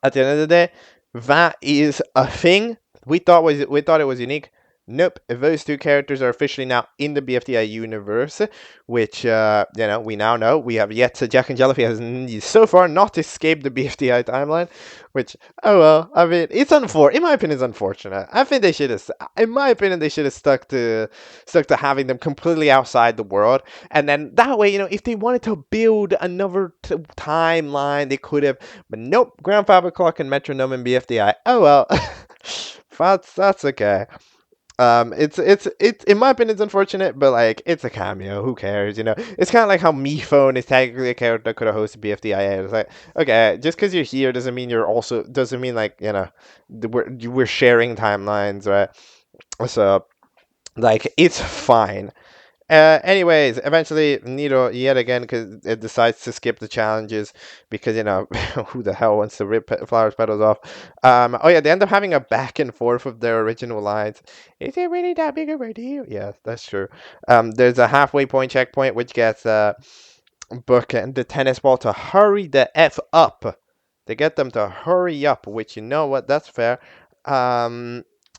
at the end of the day, that is a thing we thought it was unique. Nope, those two characters are officially now in the BFDI universe, which we now know. We have yet to Jack and Jellyfy has so far not escaped the BFDI timeline, which oh well. I mean, in my opinion, it's unfortunate. I think they should have, in my opinion, they should have stuck to having them completely outside the world, and then that way, if they wanted to build another timeline, they could have. But nope, Grandfather Clock and Metronome and BFDI. Oh well, that's okay. It's in my opinion it's unfortunate, but like it's a cameo. Who cares? It's kind of like how MePhone is technically a character that could have hosted BFDIA. It's like okay, just because you're here doesn't mean like we're sharing timelines, right? So like it's fine. Anyways, eventually Nito yet again because it decides to skip the challenges because who the hell wants to rip flowers petals off? Oh yeah, they end up having a back and forth of their original lines. Is it really that big of a deal? Yeah, that's true. There's a halfway point checkpoint which gets Book and the tennis ball to hurry the f up. They get them to hurry up, which you know what? That's fair.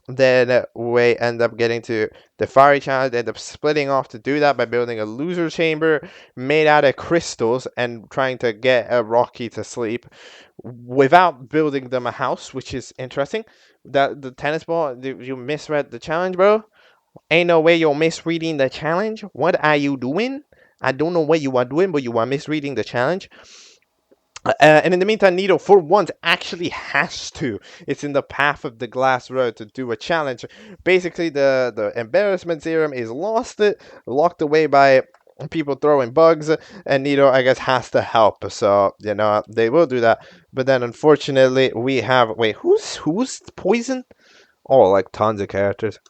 Then we end up getting to the fiery challenge. They end up splitting off to do that by building a loser chamber made out of crystals and trying to get a Rocky to sleep without building them a house, which is interesting. That the tennis ball, you misread the challenge, bro. Ain't no way you're misreading the challenge. What are you doing? I don't know what you are doing, but you are misreading the challenge. And in the meantime, Nito, for once, actually has to. It's in the path of the glass road to do a challenge. Basically, the embarrassment serum is locked away by people throwing bugs, and Nito, I guess, has to help. So, they will do that. But then, unfortunately, we have... Wait, who's poison? Oh, like, tons of characters.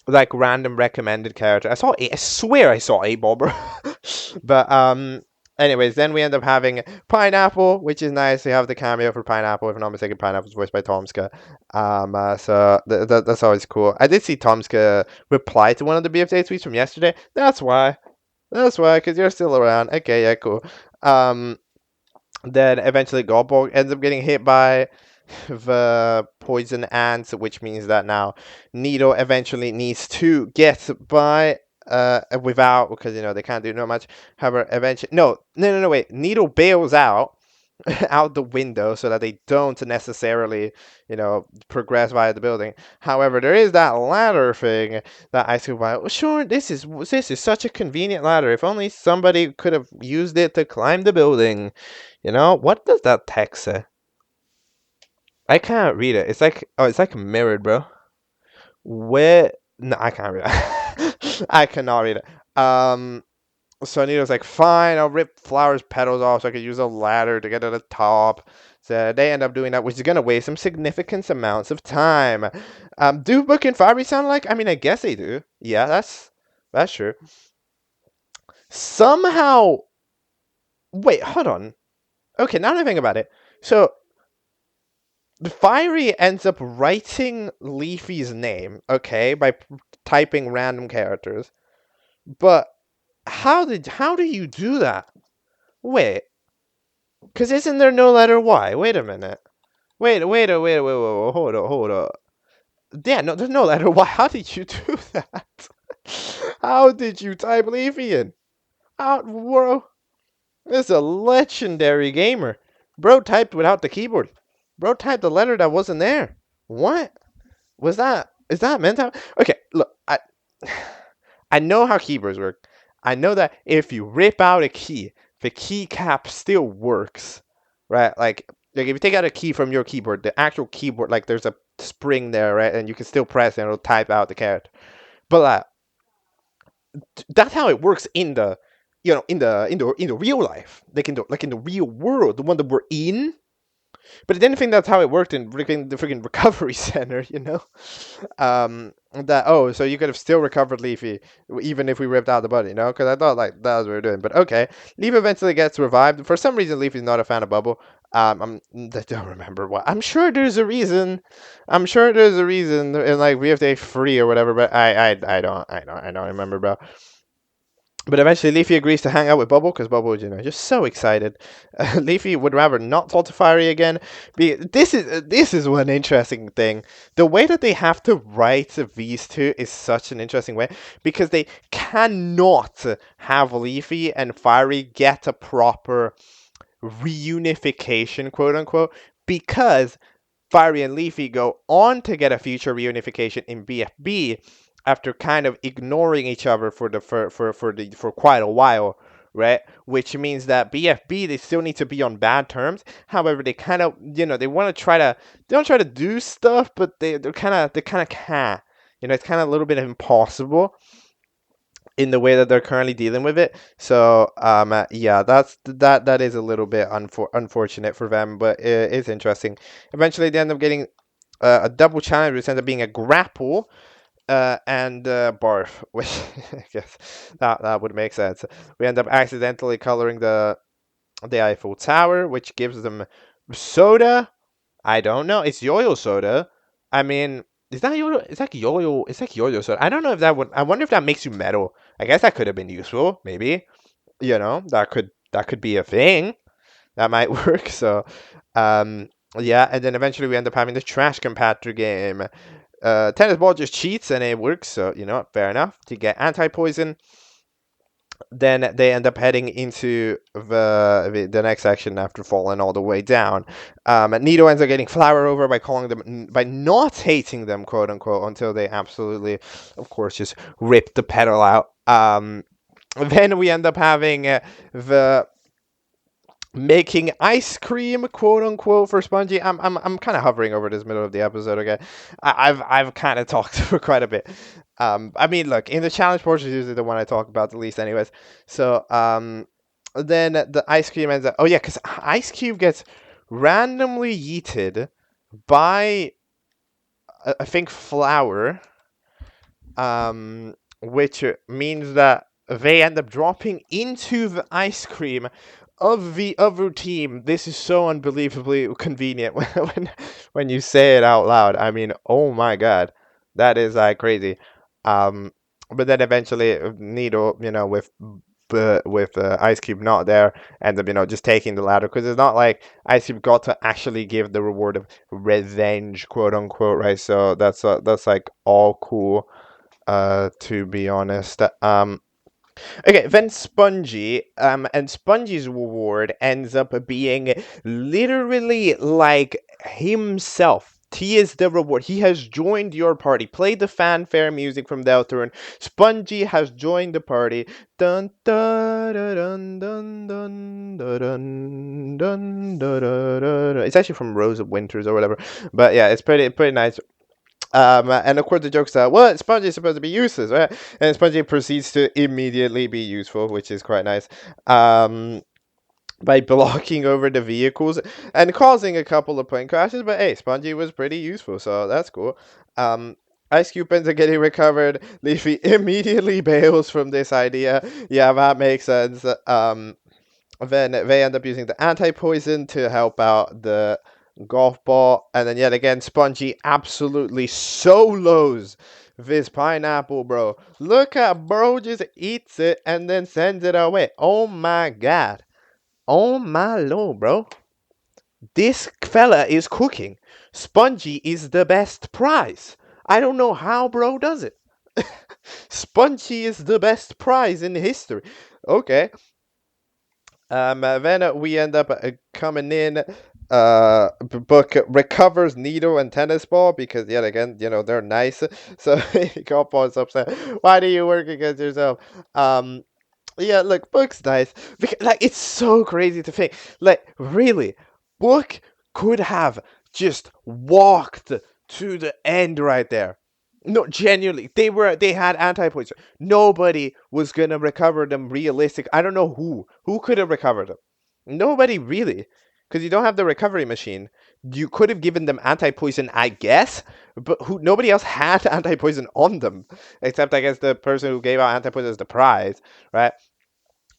Like, random recommended character. I swear I saw a bobber. But, anyways, then we end up having Pineapple, which is nice. We have the cameo for Pineapple. If I'm not mistaken, Pineapple's voiced by Tomska. So that's always cool. I did see Tomska reply to one of the BFDI tweets from yesterday. That's why, because you're still around. Okay, yeah, cool. Then eventually Goldborg ends up getting hit by the poison ants, which means that now Nito eventually needs to get by without, because they can't do no much. However, eventually no, wait, Nito bails out out the window so that they don't necessarily progress via the building. However, there is that ladder thing that I said, well, sure, this is such a convenient ladder. If only somebody could have used it to climb the building. What does that text say? I can't read it. It's like mirrored, bro. Where? No, I can't read it. I cannot read it. So Nito's like, fine, I'll rip Flower's petals off so I could use a ladder to get to the top. So they end up doing that, which is gonna waste some significant amounts of time. Do Book and Fiery sound like? I mean, I guess they do. Yeah, that's true. Somehow, wait, hold on. Okay, now that I think about it, so Fiery ends up writing Leafy's name, okay, by typing random characters. But how do you do that? Wait, because isn't there no letter Y? Wait a minute. Wait, hold on. Yeah, no, there's no letter Y. How did you do that? How did you type Leafy in? Bro, this is a legendary gamer. Bro typed without the keyboard. Bro typed the letter that wasn't there. What? Is that meant to? Okay, look, I know how keyboards work. I know that if you rip out a key, the keycap still works, right? Like if you take out a key from your keyboard, the actual keyboard, like there's a spring there, right? And you can still press and it'll type out the character. But that's how it works in the, in the real life, like in the real world, the one that we're in. But I didn't think that's how it worked in the freaking recovery center, so you could have still recovered Leafy even if we ripped out the body, because I thought like that was what we were doing. But okay, Leafy eventually gets revived. For some reason, Leafy's not a fan of Bubble. I don't remember what. I'm sure there's a reason. In like BFDI free or whatever, but I don't remember, bro. But eventually, Leafy agrees to hang out with Bubble because Bubble is, just so excited. Leafy would rather not talk to Fiery again. This is one interesting thing. The way that they have to write these two is such an interesting way because they cannot have Leafy and Fiery get a proper reunification, quote unquote, because Fiery and Leafy go on to get a future reunification in BFB after kind of ignoring each other for quite a while, right? Which means that BFB, they still need to be on bad terms. However, they kind of, they want to they don't try to do stuff, but they kind of can't. It's kind of a little bit impossible in the way that they're currently dealing with it. So yeah, that is a little bit unfortunate for them, but it's interesting. Eventually they end up getting a double challenge, which ends up being a grapple and barf, which I guess that would make sense. We end up accidentally coloring the Eiffel Tower, which gives them soda. I don't know. It's yo-yo soda. I mean, is that yo-yo? It's like yo-yo. It's like yo-yo soda. I don't know if that would. I wonder if that makes you metal. I guess that could have been useful. Maybe. That could be a thing. That might work. So, yeah. And then eventually we end up having the trash compactor game. Tennis ball just cheats and it works. So fair enough to get anti-poison. then they end up heading into the next section after falling all the way down. Nito ends up getting Flower over by calling them, by not hating them, quote unquote, until they absolutely, of course, just rip the pedal out. Then we end up having the making ice cream, quote unquote, for Spongy. I'm kind of hovering over this middle of the episode. Okay, I've kind of talked for quite a bit. I mean, look, in the challenge portion is usually the one I talk about the least, anyways. So then the ice cream ends up. Oh yeah, because Ice Cube gets randomly yeeted by I think Flower, which means that they end up dropping into the ice cream of the other team. This is so unbelievably convenient when you say it out loud. I mean, oh my god, that is crazy. But then eventually, Needle, with Ice Cube not there, ends up just taking the ladder, because it's not like Ice Cube got to actually give the reward of revenge, quote unquote, right? So that's like all cool, to be honest. Okay, then Spongy, and Spongy's reward ends up being literally like himself. He is the reward. He has joined your party. Play the fanfare music from Deltarune. Spongy has joined the party. Dun dun dun dun dun dun dun dun dun dun. It's actually from Rose of Winters or whatever. But yeah, it's pretty nice. And of course the joke's that, well, Spongy is supposed to be useless, right? And Spongy proceeds to immediately be useful, which is quite nice. By blocking over the vehicles and causing a couple of plane crashes, but hey, Spongy was pretty useful, so that's cool. Ice Cube ends up getting recovered. Leafy immediately bails from this idea. Yeah, that makes sense. Then they end up using the anti-poison to help out the golf ball, and then yet again Spongy absolutely solos this pineapple, bro. Look at bro, just eats it and then sends it away. Oh my god. Oh my lord, bro. This fella is cooking. Spongy is the best prize. I don't know how bro does it. Spongy is the best prize in history. Okay. Then we end up coming in. Book recovers Needle and Tennis Ball because yet again, they're nice. So Golf Ball's upset. Why do you work against yourself? Yeah, look, Book's nice. Like, it's so crazy to think. Like, really, Book could have just walked to the end right there. No, genuinely, they had anti-poison. Nobody was gonna recover them realistic. I don't know who could have recovered them. Nobody really, because you don't have the recovery machine. You could have given them anti-poison, I guess, but nobody else had anti-poison on them except I guess the person who gave out anti-poison as the prize, right?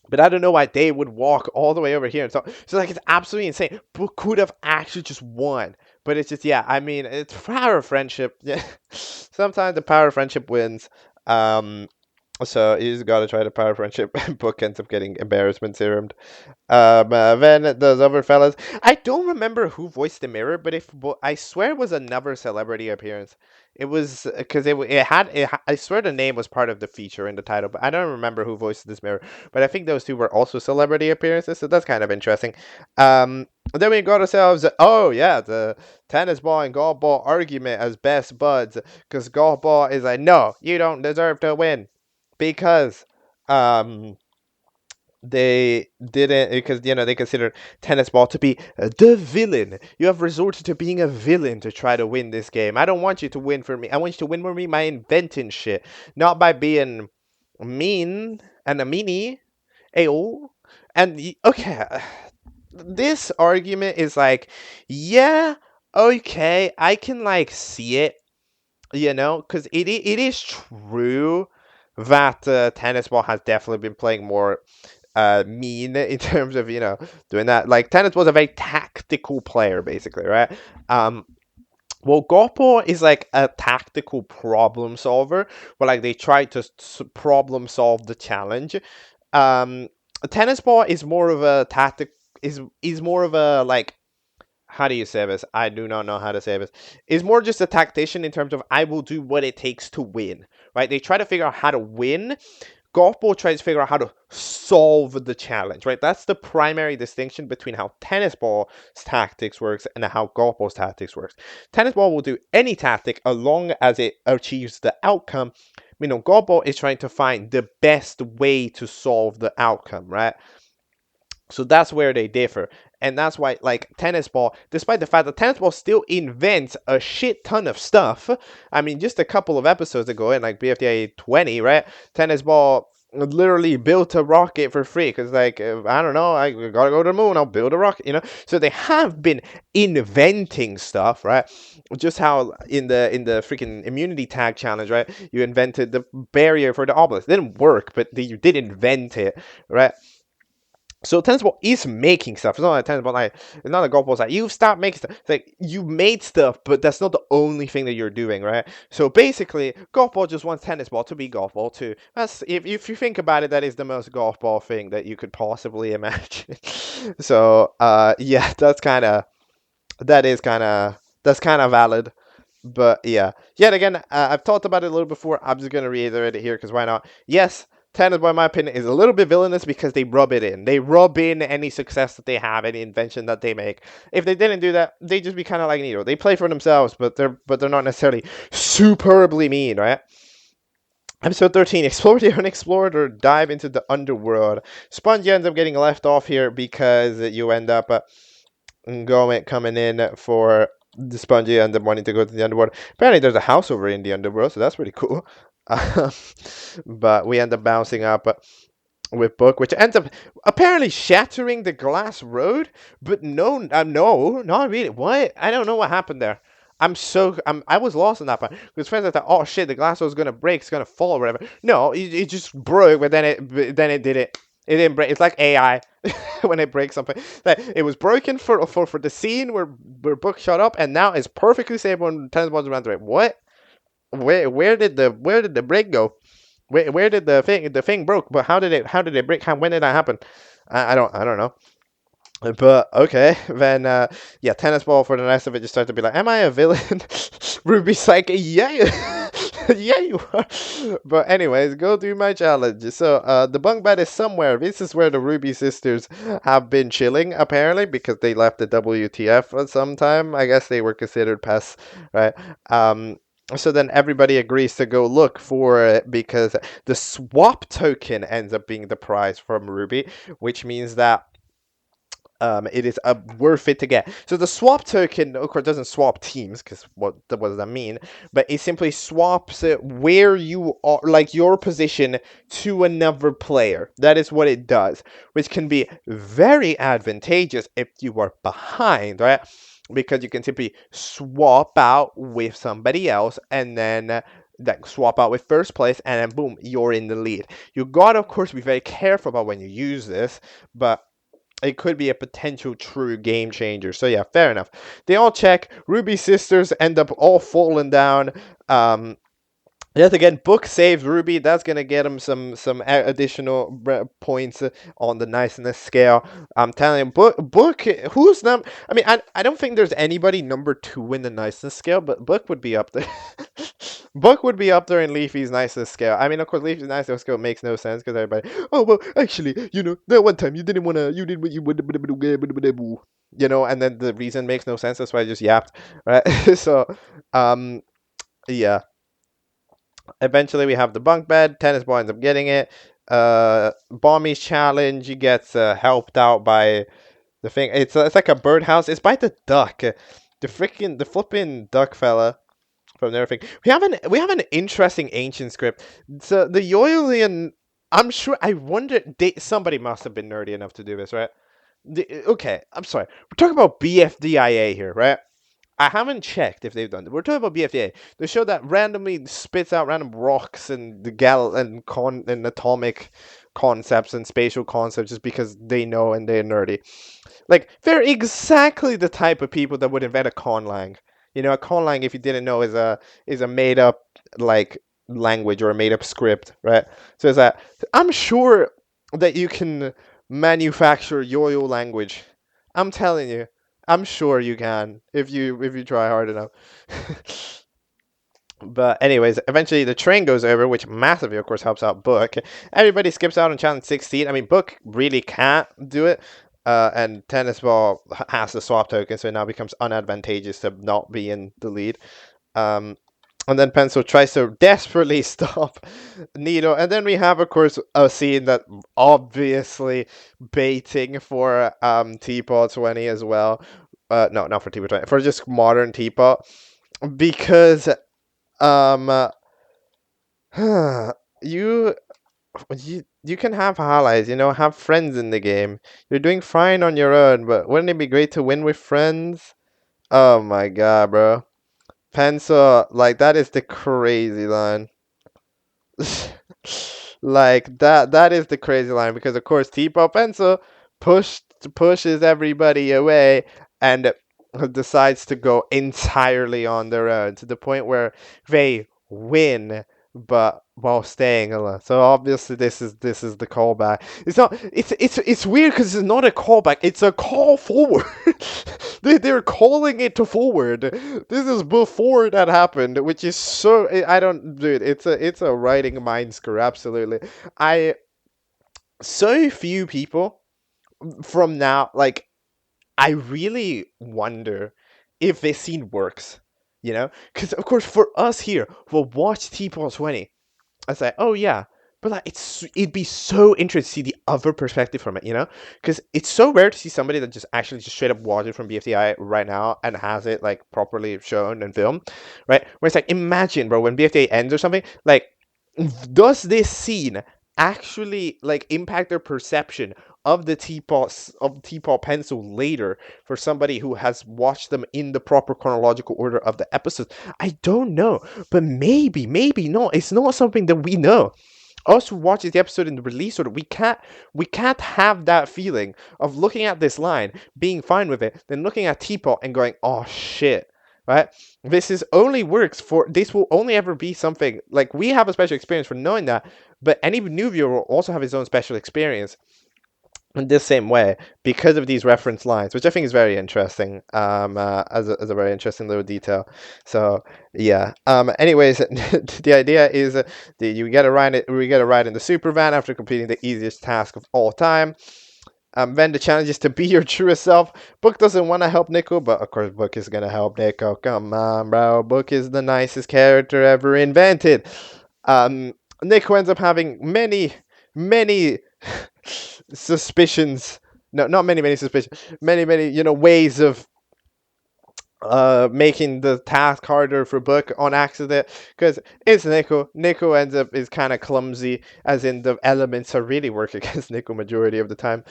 But I don't know why they would walk all the way over here. And so like, it's absolutely insane. Book could have actually just won. But it's just, yeah, I mean, it's power of friendship. Yeah. Sometimes the power of friendship wins. So you just gotta try the power of friendship. Book ends up getting embarrassment serumed. Then those other fellas. I don't remember who voiced the mirror, but I swear it was another celebrity appearance. It was because I swear the name was part of the feature in the title, but I don't remember who voiced this mirror. But I think those two were also celebrity appearances, so that's kind of interesting. Then we got ourselves, oh yeah, the tennis ball and golf ball argument as best buds, because golf ball is like, no, you don't deserve to win, because they didn't, because they considered tennis ball to be the villain. You have resorted to being a villain to try to win this game. I don't want you to win for me. I want you to win for me by inventing shit, not by being mean and a meanie. Ayo. And okay, this argument is like, yeah, okay, I can like see it, because it is true that tennis ball has definitely been playing more mean in terms of doing that. Like, Tennis was a very tactical player, basically, right? Well, golf ball is like a tactical problem solver, where like they try to problem solve the challenge. um Tennis ball is more of a tactic, is more of a, like, how do you say this? I do not know how to say this. Is more just a tactician in terms of, I will do what it takes to win, right? They try to figure out how to win golf ball tries to figure out how to solve the challenge, right? That's the primary distinction between how tennis ball's tactics works and how golf ball's tactics works. Tennis ball will do any tactic as long as it achieves the outcome. Golf ball is trying to find the best way to solve the outcome, right? So that's where they differ. And that's why, like, tennis ball, despite the fact that tennis ball still invents a shit ton of stuff. I mean, just a couple of episodes ago in, like, BFDIA 20, right? Tennis ball literally built a rocket for free because, like, I don't know, I gotta go to the moon, I'll build a rocket. So they have been inventing stuff, right? Just how in the freaking immunity tag challenge, right? You invented the barrier for the obelisk. It didn't work, but you did invent it, right? So tennis ball is making stuff. It's not a tennis ball like, it's not a golf ball like, you've stopped making stuff. It's like, you made stuff, but that's not the only thing that you're doing, right? So basically, golf ball just wants tennis ball to be golf ball too. That's, if you think about it, that is the most golf ball thing that you could possibly imagine. So yeah, that's kind of valid. But yeah, yet again, I've talked about it a little before. I'm just gonna reiterate it here because why not? Yes, tennis ball, in my opinion, is a little bit villainous because they rub it in. They rub in any success that they have, any invention that they make. If they didn't do that, they'd just be kind of like Nito. They play for themselves, but they're not necessarily superbly mean, right? Episode 13, explore the unexplored or dive into the underworld. Spongy ends up getting left off here because you end up coming in for the Spongy and wanting to go to the underworld. Apparently there's a house over in the underworld, so that's pretty cool. But we end up bouncing up with Book, which ends up apparently shattering the glass road. But no, not really. What? I don't know what happened there. I was lost in that part because first I thought, oh shit, the glass was gonna break, it's gonna fall, or whatever. No, it just broke, but then it did it. It didn't break. It's like AI when it breaks something. That it was broken for the scene where Book shut up, and now it's perfectly safe when tennis balls around the right. What? Where did the break go? Where did the thing broke? But how did it break? When did that happen? I don't know. But okay, then yeah, tennis ball for the rest of it just started to be like, am I a villain? Ruby's like, yeah, yeah, you are. But anyways, go do my challenge. So the bunk bed is somewhere. This is where the Ruby sisters have been chilling, apparently, because they left the WTF for some time. I guess they were considered pests, right? So then everybody agrees to go look for it because the swap token ends up being the prize from Ruby, which means that it is worth it to get. So the swap token, of course, doesn't swap teams, because what does that mean? But it simply swaps where you are, like your position, to another player. That is what it does, which can be very advantageous if you are behind, right? Because you can simply swap out with somebody else, and then swap out with first place, and then boom, you're in the lead. You gotta, of course, be very careful about when you use this, but it could be a potential true game changer. So yeah, fair enough. They all check. Ruby sisters end up all falling down. Yet again, Book saves Ruby. That's gonna get him some additional points on the niceness scale. I'm telling you, Book. Who's number? I mean, I don't think there's anybody number 2 in the niceness scale, but Book would be up there. Book would be up there in Leafy's niceness scale. I mean, of course, Leafy's niceness scale makes no sense because everybody, oh, well, actually, that one time you did what you would, and then the reason makes no sense. That's why I just yapped, right? So, yeah. Eventually, we have the bunk bed. Tennis ball ends up getting it. Bommy's challenge, he gets helped out by the thing. It's like a birdhouse. It's by the duck. The flipping duck fella from everything. We have an interesting ancient script. So the Yoyolian, I'm sure. I wonder. Somebody must have been nerdy enough to do this, right? Okay, I'm sorry. We're talking about BFDIA here, right? I haven't checked if they've done it. We're talking about BFDA, the show that randomly spits out random rocks and and atomic concepts and spatial concepts just because they know and they're nerdy. Like, they're exactly the type of people that would invent a conlang. A conlang, if you didn't know, is a made up like language or a made up script, right? So it's that I'm sure that you can manufacture yo-yo language. I'm telling you. I'm sure you can if you try hard enough. But anyways, eventually the train goes over, which massively, of course, helps out Book. Everybody skips out on challenge 16. I mean, Book really can't do it. And Tennis Ball has the swap token, so it now becomes unadvantageous to not be in the lead. Um, and then Pencil tries to desperately stop Needle. And then we have, of course, a scene that obviously baiting for Teapot 20 as well. No, not for Teapot 20, for just modern Teapot. Because um, you you can have allies, have friends in the game. You're doing fine on your own, but wouldn't it be great to win with friends? Oh my god, bro. Pencil, like that is the crazy line. Like that is the crazy line because of course Tipo Pencil pushes everybody away and decides to go entirely on their own to the point where they win but while staying alone. So obviously this is the callback. It's weird because it's not a callback, it's a call forward. They're calling it to forward. This is before that happened, which is so I don't dude, it's a writing mind screw, absolutely. I So few people from now, like, I really wonder if this scene works, because of course for us here we'll watch T-Ball 20. I say, oh yeah, but like it'd be so interesting to see the other perspective from it, because it's so rare to see somebody that just actually just straight up watched it from BFDI right now and has it like properly shown and filmed, right? Where it's like, imagine, bro, when BFDI ends or something, like, does this scene actually like impact their perception of the teapot pencil later for somebody who has watched them in the proper chronological order of the episodes? I don't know, but maybe not. It's not something that we know. Us who watches the episode in the release order, we can't have that feeling of looking at this line, being fine with it, then looking at Teapot and going, oh shit, right? This will only ever be something like we have a special experience for knowing that, but any new viewer will also have his own special experience in this same way because of these reference lines, which I think is very interesting. As a very interesting little detail. So yeah. Anyways, the idea is that you get a ride. We get a ride in the super van after completing the easiest task of all time. Then the challenge is to be your truest self. Book doesn't want to help Nico, but of course Book is gonna help Nico. Come on, bro. Book is the nicest character ever invented. Nico ends up having many suspicions. No, not many suspicions. Many, ways of making the task harder for Book on accident, because it's Nico. Nico is kind of clumsy, as in the elements are really working against Nico majority of the time.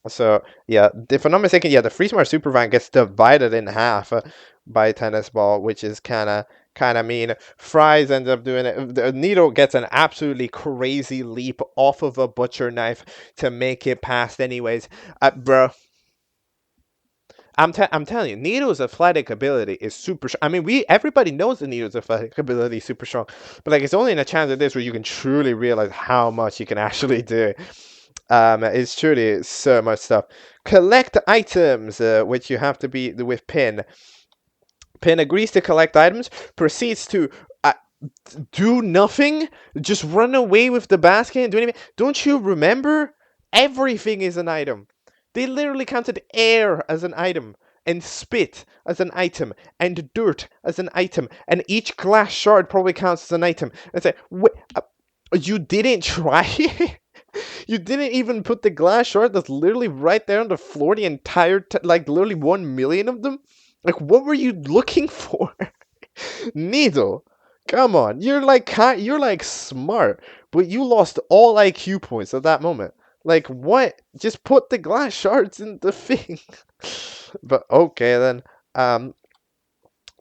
So yeah, if I'm not mistaken, yeah, the Free Smart Super Van gets divided in half by Tennis Ball, which is kind of mean. Fries ends up doing it. The Needle gets an absolutely crazy leap off of a butcher knife to make it past anyways. Bro, I'm telling you, Needle's athletic ability is super strong. I mean, everybody knows the Needle's athletic ability is super strong, but like it's only in a chance of this where you can truly realize how much you can actually do. It's truly so much stuff. Collect items, which you have to be with Pin. Pin agrees to collect items, proceeds to do nothing, just run away with the basket and do anything. Don't you remember? Everything is an item. They literally counted air as an item, and spit as an item, and dirt as an item, and each glass shard probably counts as an item. And say, you didn't try? You didn't even put the glass shard that's literally right there on the floor the entire like literally 1 million of them? Like, what were you looking for? Needle, come on, you're like smart, but you lost all IQ points at that moment. Like, what? Just put the glass shards in the thing. But okay then. Um,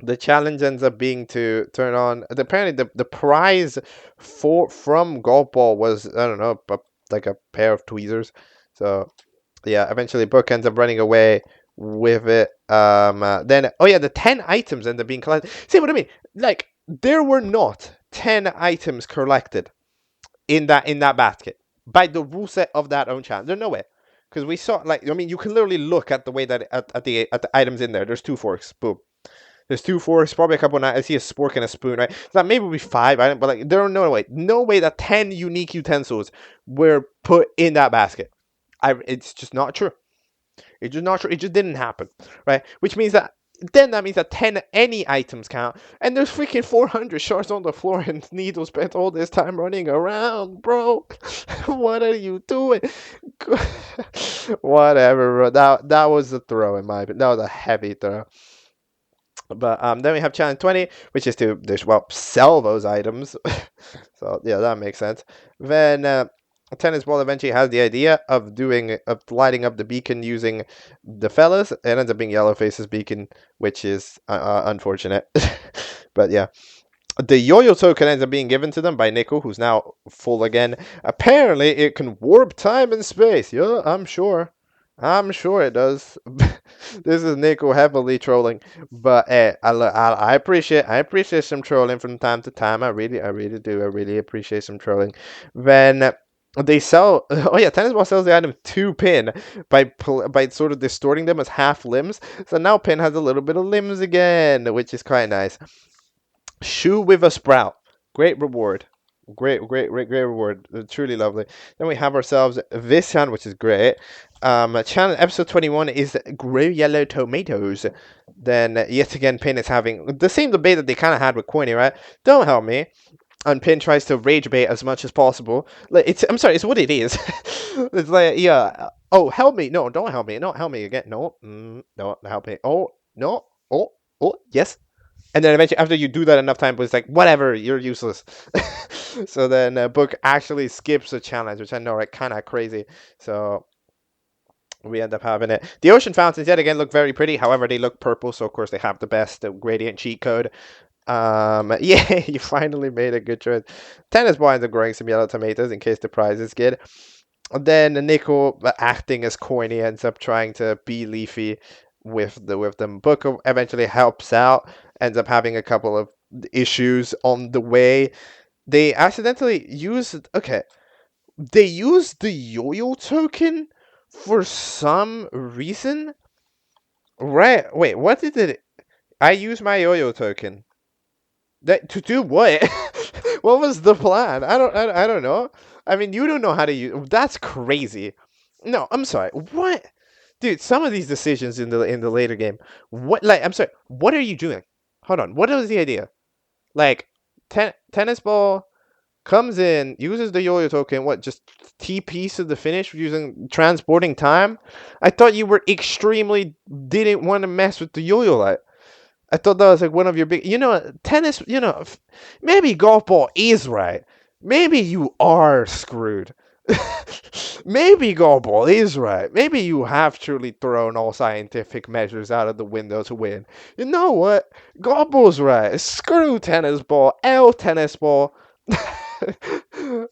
the challenge ends up being to turn on. Apparently, the prize from golf ball was, I don't know, like a pair of tweezers. So yeah, eventually Book ends up running away with it. Then oh yeah, the 10 items end up being collected. See what I mean? Like, there were not 10 items collected in that basket by the rule set of that own challenge. There's no way. Because we saw, like, I mean, you can literally look at the way that at the items in there. There's two forks. Boom. There's 2 forks, probably a couple. I see a spork and a spoon, right? So that maybe will be 5 items, but like there are no way that 10 unique utensils were put in that basket. It's just not true. It's just not true. It just didn't happen, right? Which means that that means that 10 any items count, and there's freaking 400 shards on the floor, and Needle spent all this time running around, bro. What are you doing? Whatever, bro. That was a throw in my opinion. That was a heavy throw. But then we have challenge 20, which is to sell those items. So yeah, that makes sense. Then Tennis Ball eventually has the idea of lighting up the beacon using the fellas. It ends up being Yellowface's beacon, which is unfortunate. But yeah. The yo-yo token ends up being given to them by Nico, who's now full again. Apparently, it can warp time and space. Yeah, I'm sure. I'm sure it does. This is Nico heavily trolling, but I appreciate some trolling from time to time. I really do. I really appreciate some trolling. Then they sell. Oh yeah, Tennis Ball sells the item to Pin by sort of distorting them as half limbs. So now Pin has a little bit of limbs again, which is quite nice. Shoe with a sprout. Great reward. Great reward. Truly lovely. Then we have ourselves this channel, which is great. Channel episode 21 is grow yellow tomatoes. Then yet again, Pin is having the same debate that they kind of had with Coiny, right? Don't help me. And Pin tries to rage bait as much as possible. Like I'm sorry, it's what it is. It's like, yeah. Oh, help me! No, don't help me! Don't help me again! No, don't help me! Oh no! Oh, yes. And then eventually, after you do that enough times, it's like, whatever, you're useless. So then Book actually skips a challenge, which I know, right, kind of crazy. So we end up having it. The ocean fountains, yet again, look very pretty. However, they look purple, so of course they have the best gradient cheat code. Yeah, you finally made a good choice. Tennis Ball ends up growing some yellow tomatoes in case the prize is good. Then Nico, acting as Coiny, ends up trying to be Leafy with them. Book eventually helps out, ends up having a couple of issues on the way. They accidentally used they used the yo-yo token for some reason. Right? Wait, what did it? I used my yo-yo token. That to do what? What was the plan? I don't know. I mean, you don't know how to use. That's crazy. No, I'm sorry. What? Dude, some of these decisions in the later game. What? Like, I'm sorry. What are you doing? Hold on. What was the idea? Like, Tennis Ball comes in, uses the yo-yo token. What? Just TPs to the finish using transporting time? I thought you were extremely didn't want to mess with the yo-yo light. I thought that was like one of your big, tennis, maybe golf ball is right. Maybe you are screwed. Maybe golf ball is right. Maybe you have truly thrown all scientific measures out of the window to win. You know what? Golf ball's right. Screw tennis ball. L tennis ball.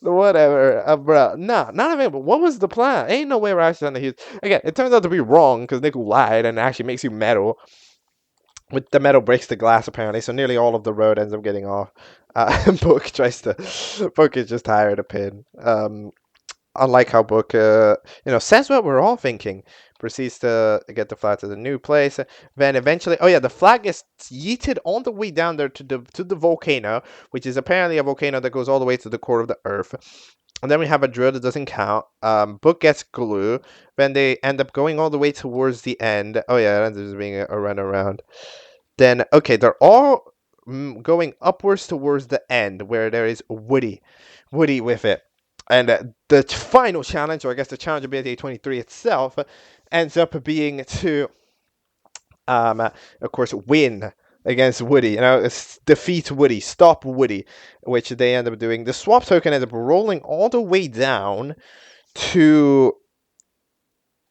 Whatever, bro. Nah, not available. What was the plan? Ain't no way we're actually on the Hughes. Again, it turns out to be wrong because Nick lied and actually makes you metal. With the metal breaks the glass apparently, so nearly all of the road ends up getting off. Book is just tired of Pin. Unlike how Book, says what we're all thinking. Proceeds to get the flag to the new place. Then eventually, the flag is yeeted all the way down there to the volcano, which is apparently a volcano that goes all the way to the core of the earth. And then we have a drill that doesn't count. Book gets glue. Then they end up going all the way towards the end. Oh yeah, it ends up just being a run around. Then, they're all going upwards towards the end where there is Woody with it. And the final challenge, or I guess the challenge of BFDI 23 itself, ends up being to, of course, win against Woody. Defeat Woody, stop Woody, which they end up doing. The swap token ends up rolling all the way down to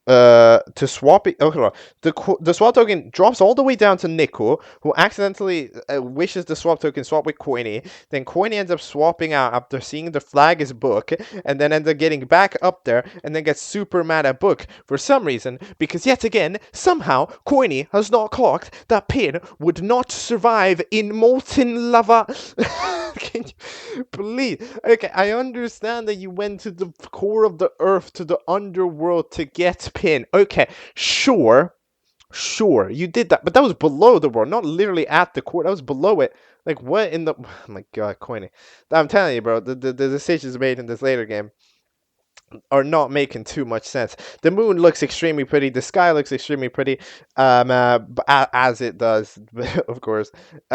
swap it. The swap token drops all the way down to Nico, who accidentally wishes the swap token swap with Coiny. Then Coiny ends up swapping out after seeing the flag is Book, and then ends up getting back up there, and then gets super mad at Book for some reason, because yet again, somehow, Coiny has not clocked that Pin would not survive in molten lava. Can you please? Okay, I understand that you went to the core of the earth, to the underworld to get Pin. Okay, sure. Sure, you did that, but that was below the roar, not literally at the court. That was below it. Like, what in the... Oh my god, Coiny. I'm telling you, bro, the decisions made in this later game are not making too much sense. The moon looks extremely pretty. The sky looks extremely pretty, as it does, of course.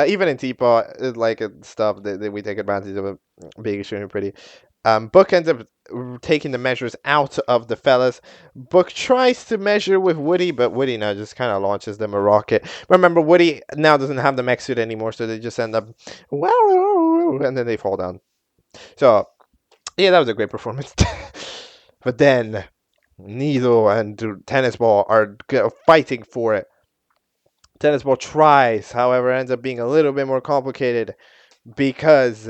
Even in Teapot, like stuff that we take advantage of it being extremely pretty. Book ends up taking the measures out of the fellas. Book tries to measure with Woody, but Woody now just kind of launches them a rocket. Remember, Woody now doesn't have the mech suit anymore, so they just end up, wow, and then they fall down. So, yeah, that was a great performance. But then Needle and Tennis Ball are fighting for it. Tennis Ball tries, however, ends up being a little bit more complicated because,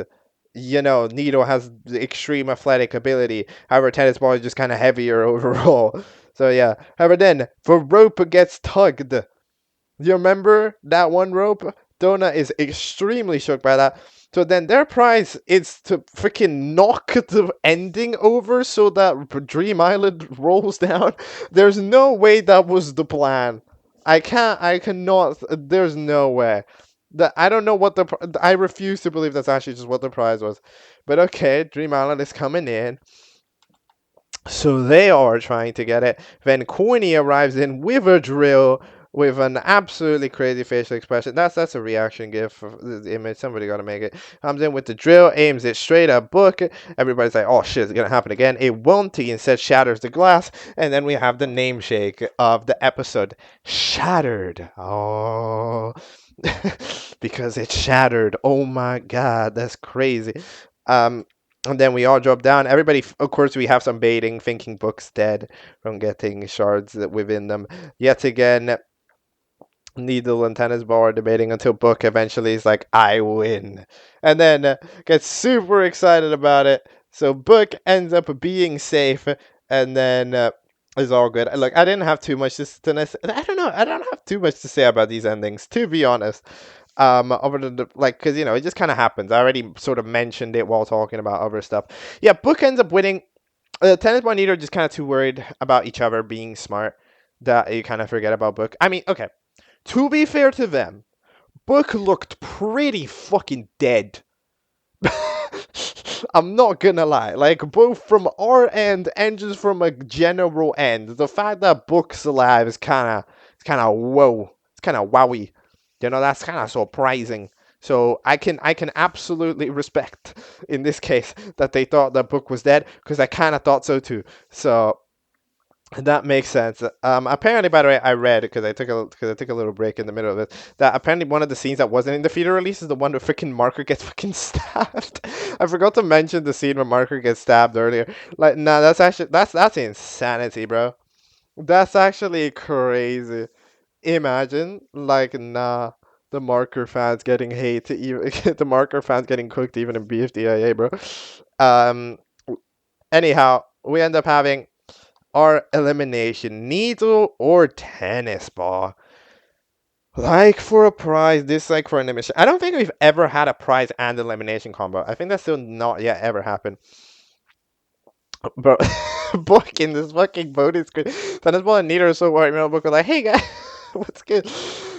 you know, Needle has extreme athletic ability. However, Tennis Ball is just kind of heavier overall. So, yeah. However, then the rope gets tugged. You remember that one rope? Dona is extremely shook by that. So then their prize is to freaking knock the ending over so that Dream Island rolls down. There's no way that was the plan. I cannot, there's no way. I don't know what I refuse to believe that's actually just what the prize was. But okay, Dream Island is coming in. So they are trying to get it. Then Corny arrives in with a drill, with an absolutely crazy facial expression. That's a reaction gif for the image. Somebody got to make it. Comes in with the drill, aims it straight at Book. Everybody's like, oh shit, it's going to happen again. It won't. He instead shatters the glass. And then we have the name shake of the episode. Shattered. Oh. Because it shattered. Oh my god, that's crazy. And then we all drop down. Everybody, of course, we have some baiting, thinking Book's dead from getting shards within them. Yet again, Needle and Tennis Ball are debating until Book eventually is like, I win. And then gets super excited about it. So Book ends up being safe. And then is all good. Look, I didn't have too much to I don't know. I don't have too much to say about these endings, to be honest. Over the, like, because, you know, it just kind of happens. I already sort of mentioned it while talking about other stuff. Yeah, Book ends up winning. Tennis Ball and Needle are just kind of too worried about each other being smart that you kind of forget about Book. I mean, okay, to be fair to them, Book looked pretty fucking dead. I'm not gonna lie, like, both from our end and just from a general end, the fact that Book's alive is kind of whoa. It's kind of wowie. You know, that's kind of surprising. So I can absolutely respect in this case that they thought that Book was dead, because I kind of thought so too. So that makes sense. Apparently, by the way, I read because I took a little break in the middle of it, that apparently one of the scenes that wasn't in the feeder release is the one where freaking Marker gets fucking stabbed. I forgot to mention the scene where Marker gets stabbed earlier. Like, nah, that's actually that's insanity, bro. That's actually crazy. Imagine, like, nah, the Marker fans getting hate, even the Marker fans getting cooked even in BFDIA, bro. Um. Anyhow, we end up having our elimination, Needle or Tennis Ball. Like for a prize, dislike for an elimination. I don't think we've ever had a prize and elimination combo. I think that's still not yet ever happened. But Book in this fucking bonus screen. Tennis Ball and Needle are so worried. Book was like, hey guys, what's good?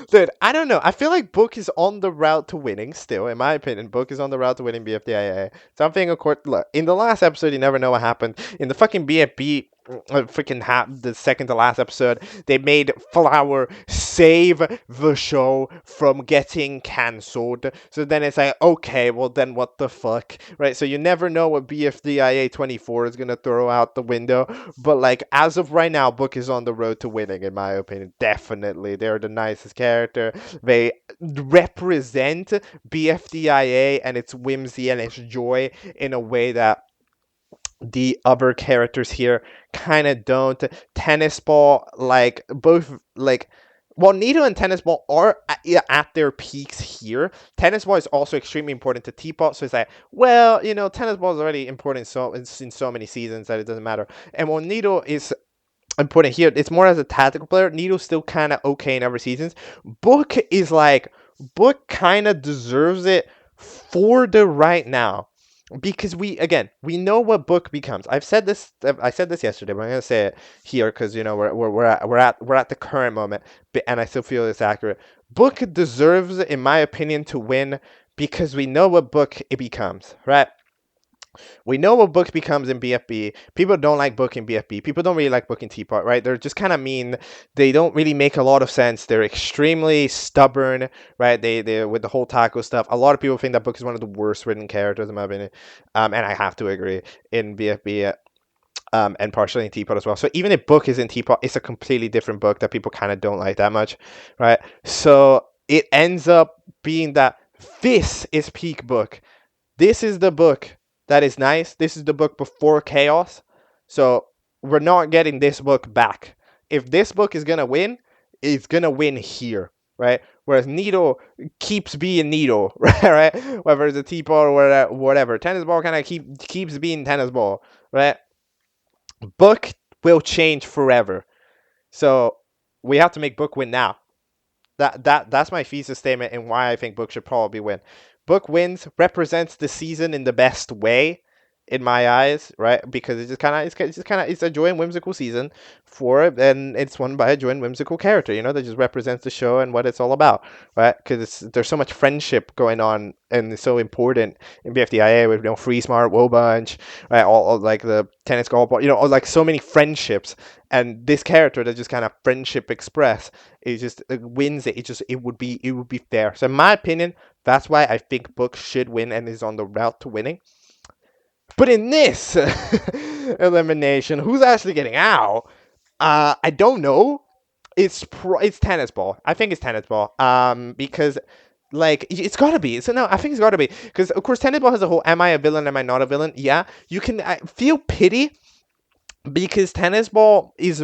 Dude, I don't know. I feel like Book is on the route to winning still, in my opinion. Book is on the route to winning BFDIA. Something, of course, look, in the last episode, you never know what happened. In the fucking BFB, the second to last episode, they made Flower save the show from getting cancelled. So then it's like, okay, well then what the fuck, right? So you never know what BFDIA 24 is gonna throw out the window. But like, as of right now, Book is on the road to winning, in my opinion. Definitely, they're the nicest character. They represent BFDIA and its whimsy and its joy in a way that the other characters here kind of don't. Tennis Ball, like, both, like, while Needle and Tennis Ball are at their peaks here, Tennis Ball is also extremely important to Teapot. So it's like, well, you know, Tennis Ball is already important in so many seasons that it doesn't matter. And while Needle is important here, it's more as a tactical player. Needle's still kind of okay in other seasons. Book is like, Book kind of deserves it for the right now. because we know what book becomes. I said this yesterday, but I'm gonna say it here because we're at the current moment, and I still feel it's accurate. Book deserves, in my opinion, to win because we know what book it becomes, right? We know what book becomes in BFB. People don't like book in BFB. People don't really like book in Teapot, right? They're just kind of mean. They don't really make a lot of sense. They're extremely stubborn, right? They with the whole taco stuff. A lot of people think that book is one of the worst written characters in my opinion, and I have to agree in BFB. And partially in Teapot as well. So even if book is in Teapot, it's a completely different book that people kind of don't like that much, right? So it ends up being that this is peak book. This is the book that is nice. This is the book before chaos. So we're not getting this book back. If this book is going to win, it's going to win here, right? Whereas Needle keeps being Needle, right? Whether it's a teapot or whatever. Tennis ball kind of keeps being tennis ball, right? Book will change forever. So we have to make book win now. That's my thesis statement and why I think book should probably win. Book wins, represents the season in the best way, in my eyes, right? Because it's a joy and whimsical season for it, and it's won by a joy and whimsical character, that just represents the show and what it's all about, right? Because there's so much friendship going on and it's so important in BFDIA with Free Smart, Woe Bunch, right? All like the tennis golf ball, all like so many friendships, and this character that just kind of friendship express, it wins it. It would be fair. So in my opinion, that's why I think book should win and is on the route to winning. But in this elimination, who's actually getting out? I don't know. It's tennis ball. I think it's tennis ball. Because it's gotta be. So no, I think it's gotta be because of course tennis ball has a whole "Am I a villain? Am I not a villain?" Yeah, you can feel pity because tennis ball is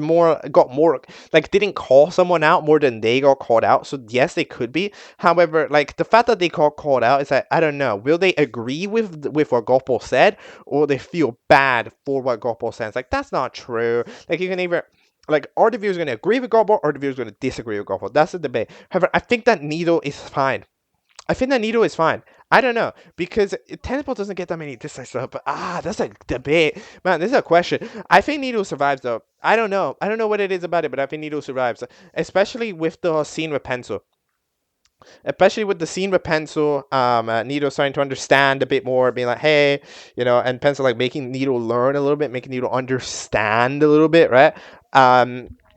got more didn't call someone out more than they got called out. So yes, they could be. However, the fact that they got called out is that I don't know, will they agree with what Gopal said, or they feel bad for what Gopal says? That's not true. You can either are the viewers going to agree with Gopal or the viewers going to disagree with Gopal? That's the debate. However, I think that Needle is fine. I think that Needle is fine. I don't know, because tennis ball doesn't get that many dislikes, but that's a debate. Man, this is a question. I think Needle survives, though. I don't know. I don't know what it is about it, but I think Needle survives, especially with the scene with Pencil. Especially with the scene with Pencil, Needle starting to understand a bit more, being like, hey, and Pencil making Needle learn a little bit, making Needle understand a little bit, right?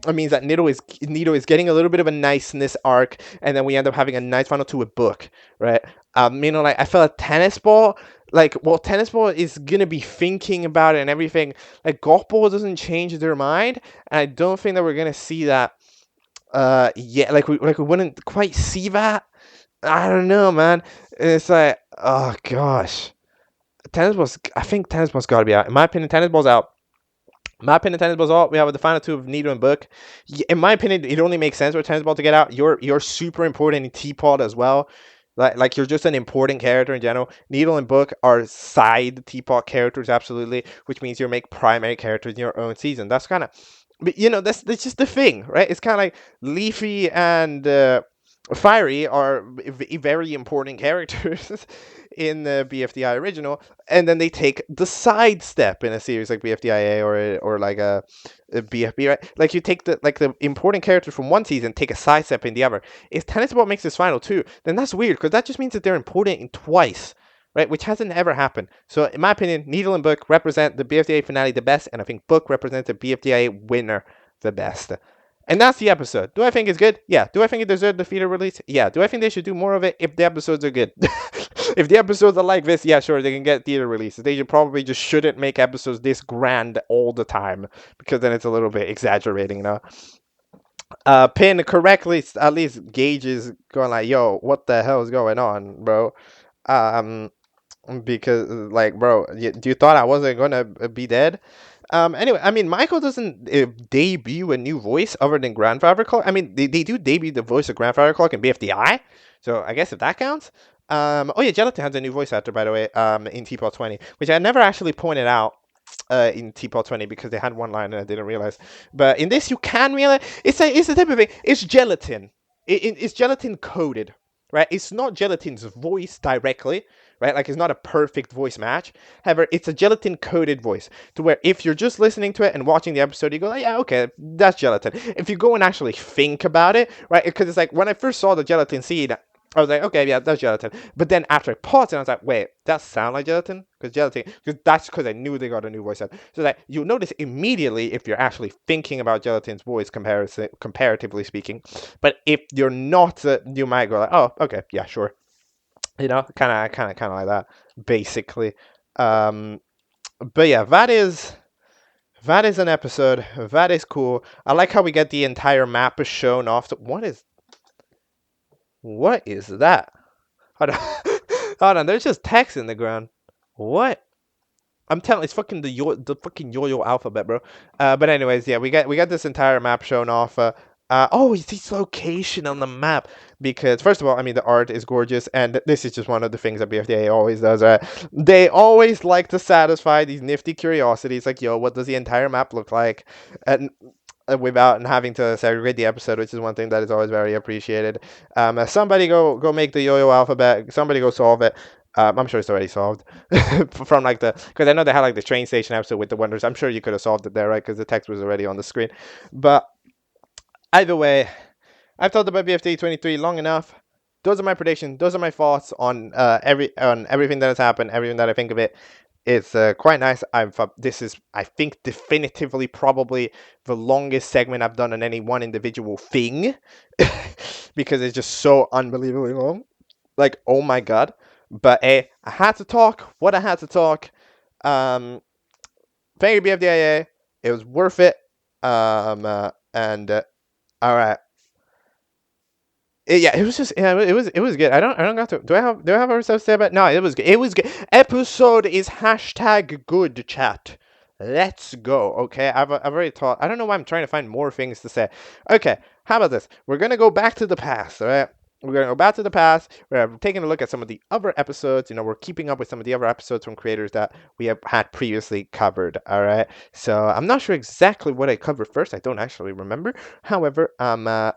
It means that Needle is getting a little bit of a niceness arc, and then we end up having a nice final to a book, right? I feel like tennis ball, tennis ball is gonna be thinking about it and everything. Golf ball doesn't change their mind, and I don't think that we're gonna see that. Yeah, we wouldn't quite see that. I don't know, man. It's oh gosh, I think tennis ball's got to be out. In my opinion, tennis ball's out. Tennis ball's out. We have the final two of Needle and Book. In my opinion, it only makes sense for tennis ball to get out. You're super important in Teapot as well. You're just an important character in general. Needle and Book are side Teapot characters, absolutely, which means you make primary characters in your own season. That's kind of, but that's just the thing, right? It's kind of Leafy and Fiery are very important characters in the BFDI original, and then they take the side step in a series like BFDIA or a BFB, right? You take the important characters from one season, take a side step in the other. If Tennis Ball makes this final too, then that's weird because that just means that they're important in twice, right? Which hasn't ever happened. So in my opinion, Needle and Book represent the BFDIA finale the best, and I think Book represents the BFDIA winner the best. And that's the episode. Do I think it's good? Yeah. Do I think it deserved the theater release? Yeah. Do I think they should do more of it if the episodes are good? If the episodes are like this, yeah, sure, they can get theater releases. They just shouldn't make episodes this grand all the time, because then it's a little bit exaggerating, Pin correctly, at least Gage is going yo, what the hell is going on, bro? Because bro, you thought I wasn't gonna be dead? Anyway, Michael doesn't debut a new voice other than Grandfather Clock. They do debut the voice of Grandfather Clock in BFDI, so I guess if that counts. Oh yeah, Gelatin has a new voice actor, by the way, in T-Pod 20, which I never actually pointed out in T-Pod 20 because they had one line and I didn't realize. But in this, you can realize it's the type of thing. It's gelatin. It's gelatin coded, right? It's not Gelatin's voice directly, right? Like it's not a perfect voice match. However, it's a gelatin coated voice to where if you're just listening to it and watching the episode, you go, yeah, okay, that's gelatin. If you go and actually think about it, right? Because it's like when I first saw the gelatin seed, I was like, okay, yeah, that's gelatin. But then after I paused and I was like, wait, that sound like gelatin? Because that's because I knew they got a new voice set. So that you'll notice immediately if you're actually thinking about gelatin's voice comparatively speaking. But if you're not, you might go like, oh, okay, yeah, sure. Kind of like that, basically. Um, but yeah, that is an episode. That is cool. I like how we get the entire map shown off. What is that? Hold on. Hold on, there's just text in the ground. What? I'm telling, it's fucking the fucking yo-yo alphabet, bro. But anyways, yeah, we got this entire map shown off. Oh, it's its location on the map because first of all, I mean the art is gorgeous, and this is just one of the things that BFDIA always does. Right? They always like to satisfy these nifty curiosities, like, yo, what does the entire map look like, and without having to segregate the episode, which is one thing that is always very appreciated. Somebody go make the yo-yo alphabet. Somebody go solve it. I'm sure it's already solved from like because I know they had like the train station episode with the wonders. I'm sure you could have solved it there, right? Because the text was already on the screen. But either way, I've talked about BFD 23 long enough. Those are my predictions. Those are my thoughts on everything that has happened, everything that I think of it. It's quite nice. This is, I think, definitively probably the longest segment I've done on any one individual thing because it's just so unbelievably long. Like, oh my god. But I had to talk what I had to talk. Thank you, BFDIA. It was worth it. And all right. Yeah, it was just it was good. I don't got to. Do I have other stuff to say about it? No, it was good. It was good. Episode is hashtag good chat. Let's go. Okay, I've already taught. I don't know why I'm trying to find more things to say. Okay, how about this? We're gonna go back to the past. All right. We're going to go back to the past. We're taking a look at some of the other episodes. We're keeping up with some of the other episodes from creators that we have had previously covered. All right. So I'm not sure exactly what I covered first. I don't actually remember. However,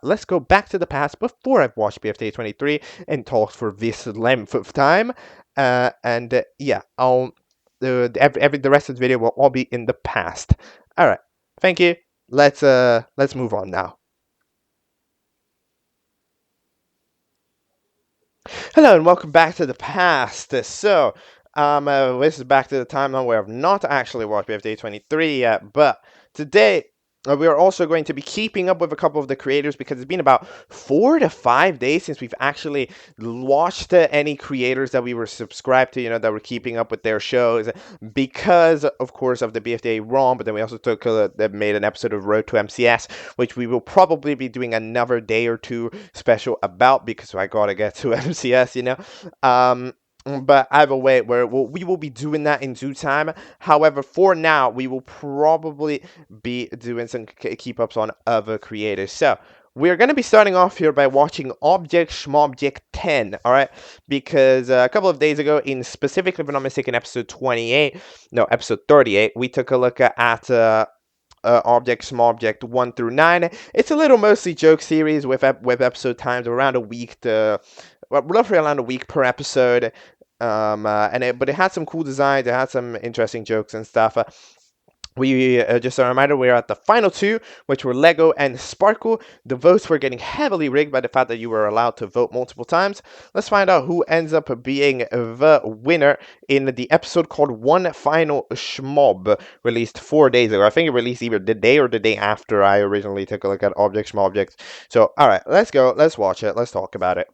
let's go back to the past before I've watched BFDI 23 and talked for this length of time. Yeah, the rest of the video will all be in the past. All right. Thank you. Let's move on now. Hello and welcome back to the past. So, this is back to the timeline where I've not actually watched BFDI 23 yet, but today we are also going to be keeping up with a couple of the creators because it's been about 4 to 5 days since we've actually watched any creators that we were subscribed to, that were keeping up with their shows because, of course, of the BFDA ROM, but then we also made an episode of Road to MCS, which we will probably be doing another day or two special about because I gotta get to MCS, But either way, we will be doing that in due time. However, for now, we will probably be doing some keep-ups on other creators. So, we're going to be starting off here by watching Object Shmobject 10, all right? Because a couple of days ago, specifically, if I'm not mistaken, episode 38, we took a look at Object Shmobject 1 through 9. It's a little mostly joke series with episode times around a week roughly around a week per episode. But it had some cool designs. It had some interesting jokes and stuff. Just a reminder, we're at the final two, which were Lego and Sparkle. The votes were getting heavily rigged by the fact that you were allowed to vote multiple times. Let's find out who ends up being the winner in the episode called One Final Shmob, released 4 days ago. I think it released either the day or the day after I originally took a look at Object Shmobject. So, alright, let's go. Let's watch it. Let's talk about it.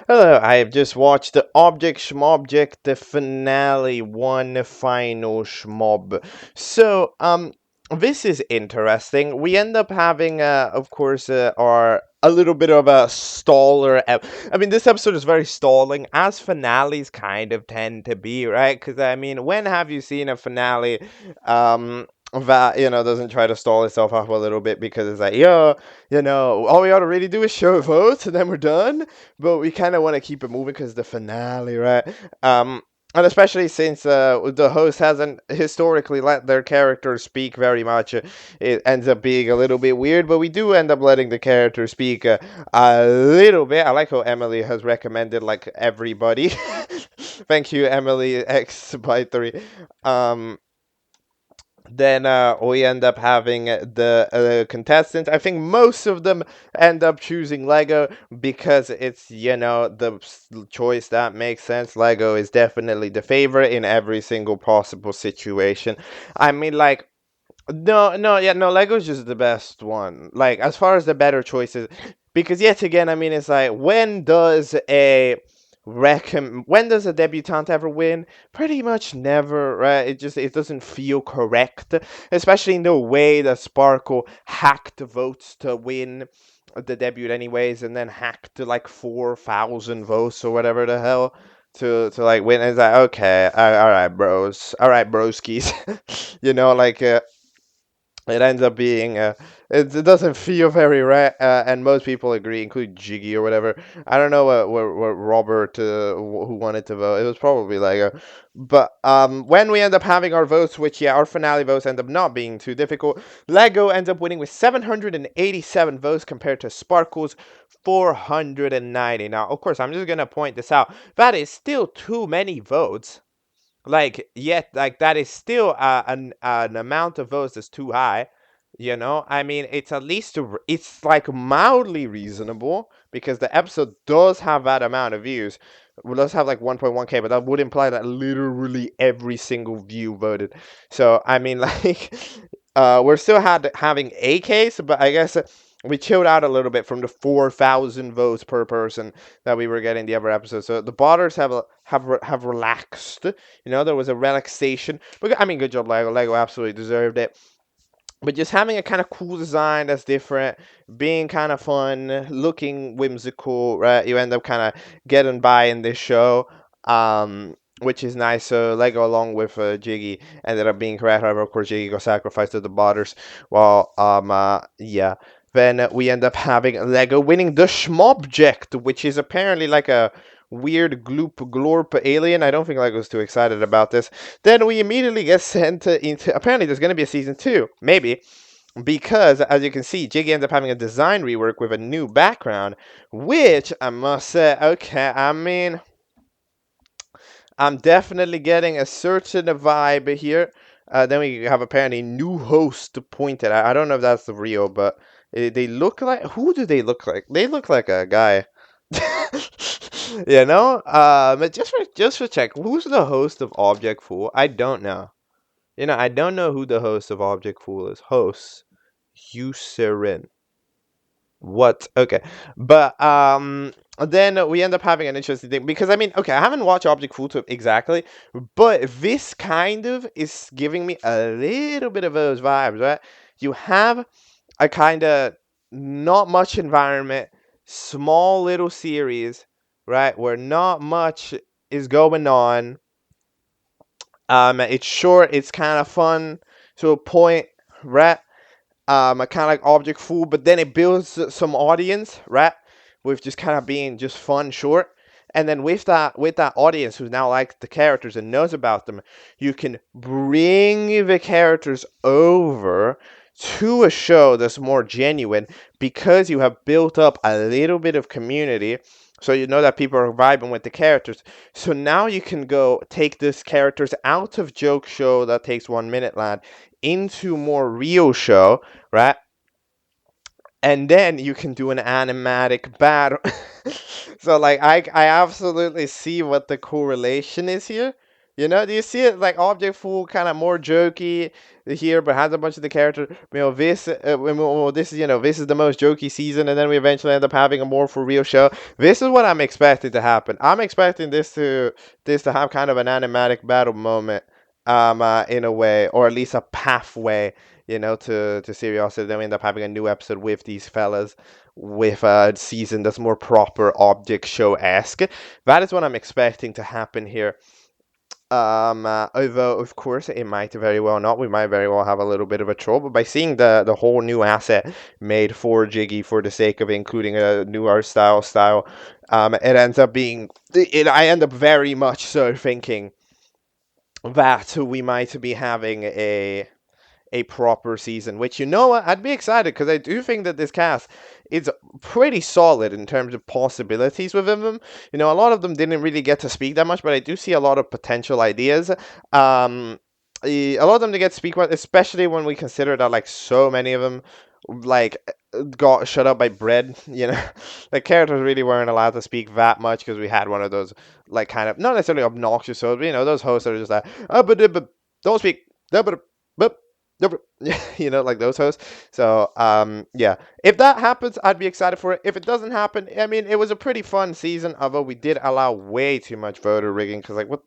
Hello, I have just watched the Object Shmobject, the finale, One Final Shmob. So, this is interesting. We end up having, of course, a little bit of a staller. I mean, this episode is very stalling, as finales kind of tend to be, right? Because, I mean, when have you seen a finale, that, doesn't try to stall itself up a little bit because it's like, all we ought to really do is show votes and then we're done. But we kind of want to keep it moving because the finale, right? And especially since the host hasn't historically let their characters speak very much, it ends up being a little bit weird. But we do end up letting the characters speak a little bit. I like how Emily has recommended like everybody. Thank you, Emily X by 3. Um, then we end up having the contestants. I think most of them end up choosing Lego because it's, the choice that makes sense. Lego is definitely the favorite in every single possible situation. I mean, like, no, no, yeah, no, Lego's just the best one. Like, as far as the better choices, because yet again, I mean, it's like, when does a debutante ever win? Pretty much never, right? It doesn't feel correct, especially in the way that Sparkle hacked votes to win the debut anyways, and then hacked like 4,000 votes or whatever the hell to like win. It's like, okay, all right, bros, all right, broskis, like. It ends up being it doesn't feel very right, and most people agree, including Jiggy or whatever. I don't know what Robert who wanted to vote. It was probably like but when we end up having our votes, which our finale votes end up not being too difficult, Lego ends up winning with 787 votes compared to Sparkle's 490. Now, of course, I'm just gonna point this out. That is still too many votes. Like, yet, like, that is still an amount of votes that's too high. I mean, it's at least it's like mildly reasonable because the episode does have that amount of views. It does have like 1.1K, but that would imply that literally every single view voted. So I mean, like, we're still having a case, but I guess we chilled out a little bit from the 4,000 votes per person that we were getting the other episode. So the botters have relaxed. There was a relaxation. But I mean, good job, Lego. Lego absolutely deserved it. But just having a kind of cool design that's different, being kind of fun, looking whimsical, right? You end up kind of getting by in this show, which is nice. So Lego, along with Jiggy, ended up being correct. However, of course, Jiggy got sacrificed to the botters. Well, yeah. Then we end up having Lego winning the Shmobject, which is apparently like a weird gloop glorp alien. I don't think Lego's too excited about this. Then we immediately get sent into. Apparently, there's going to be a season 2, maybe, because as you can see, Jiggy ends up having a design rework with a new background, which I must say, okay, I mean, I'm definitely getting a certain vibe here. Then we have apparently new host pointed. I don't know if that's real, but they look like. Who do they look like? They look like a guy. But just for check, who's the host of Object Fool? I don't know. I don't know who the host of Object Fool is. Host Userin. What? Okay, but then we end up having an interesting thing because I mean, okay, I haven't watched Object Fool exactly, but this kind of is giving me a little bit of those vibes, right? You have a kind of not much environment, small little series, right, where not much is going on. It's short, it's kind of fun to a point, right? I kind of like Object Fool, but then it builds some audience, right? With just kind of being just fun, short, and then with that audience who now likes the characters and knows about them, you can bring the characters over to a show that's more genuine because you have built up a little bit of community. So you know that people are vibing with the characters. So now you can go take these characters out of joke show that takes 1 minute land into more real show, right? And then you can do an animatic battle. So like I absolutely see what the correlation is here. Do you see it like Object Fool kind of more jokey here, but has a bunch of the characters. This is the most jokey season, and then we eventually end up having a more for real show. This is what I'm expecting to happen. I'm expecting this to have kind of an animatic battle moment, in a way, or at least a pathway, to Seriosity. Then we end up having a new episode with these fellas with a season that's more proper Object Show-esque. That is what I'm expecting to happen here. Although, of course, it might very well not. We might very well have a little bit of a troll, but by seeing the whole new asset made for Jiggy for the sake of including a new art style, it ends up being. I end up very much so thinking that we might be having a proper season, which, you know what, I'd be excited because I do think that this cast is pretty solid in terms of possibilities within them. You know, a lot of them didn't really get to speak that much, but I do see a lot of potential ideas. A lot of them to get to speak about, especially when we consider that like so many of them like got shut up by bread. You know, the characters really weren't allowed to speak that much because we had one of those like kind of not necessarily obnoxious hosts, but you know, those hosts that are just like, but don't speak, but you know, like those hosts. So yeah, if that happens, I'd be excited for it. If it doesn't happen, I mean, it was a pretty fun season, although we did allow way too much voter rigging, because like what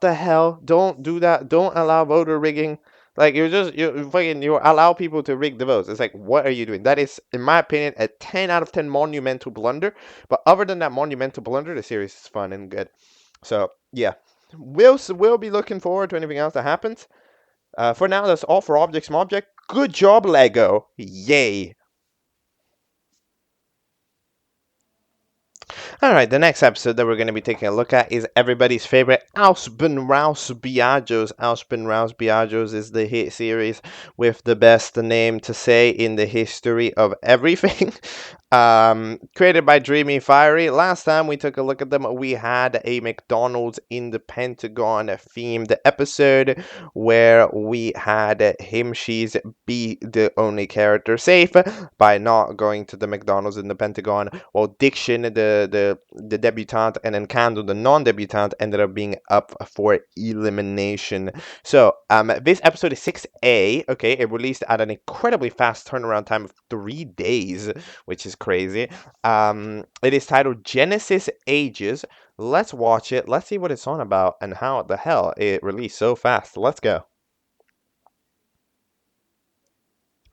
the hell, don't do that, don't allow voter rigging. Like, you allow people to rig the votes. It's like, what are you doing? That is, in my opinion, a 10 out of 10 monumental blunder. But other than that monumental blunder, the series is fun and good. So yeah, we'll be looking forward to anything else that happens. For now, that's all for Object Shmobject. Good job, Lego. Yay. Alright, the next episode that we're going to be taking a look at is everybody's favorite AOSBNRAOSBIAJOS. AOSBNRAOSBIAJOS is the hit series with the best name to say in the history of everything. Created by Dreamy Fiery. Last time we took a look at them, we had a McDonald's in the Pentagon themed episode where we had Himshi's be the only character safe by not going to the McDonald's in the Pentagon, while Diction, the debutante, and then Candle, the non-debutante, ended up being up for elimination. So this episode is 6A. Okay, it released at an incredibly fast turnaround time of 3 days, which is crazy. It is titled Genesis Ages. Let's watch it. Let's see what it's on about and how the hell it released so fast. Let's go.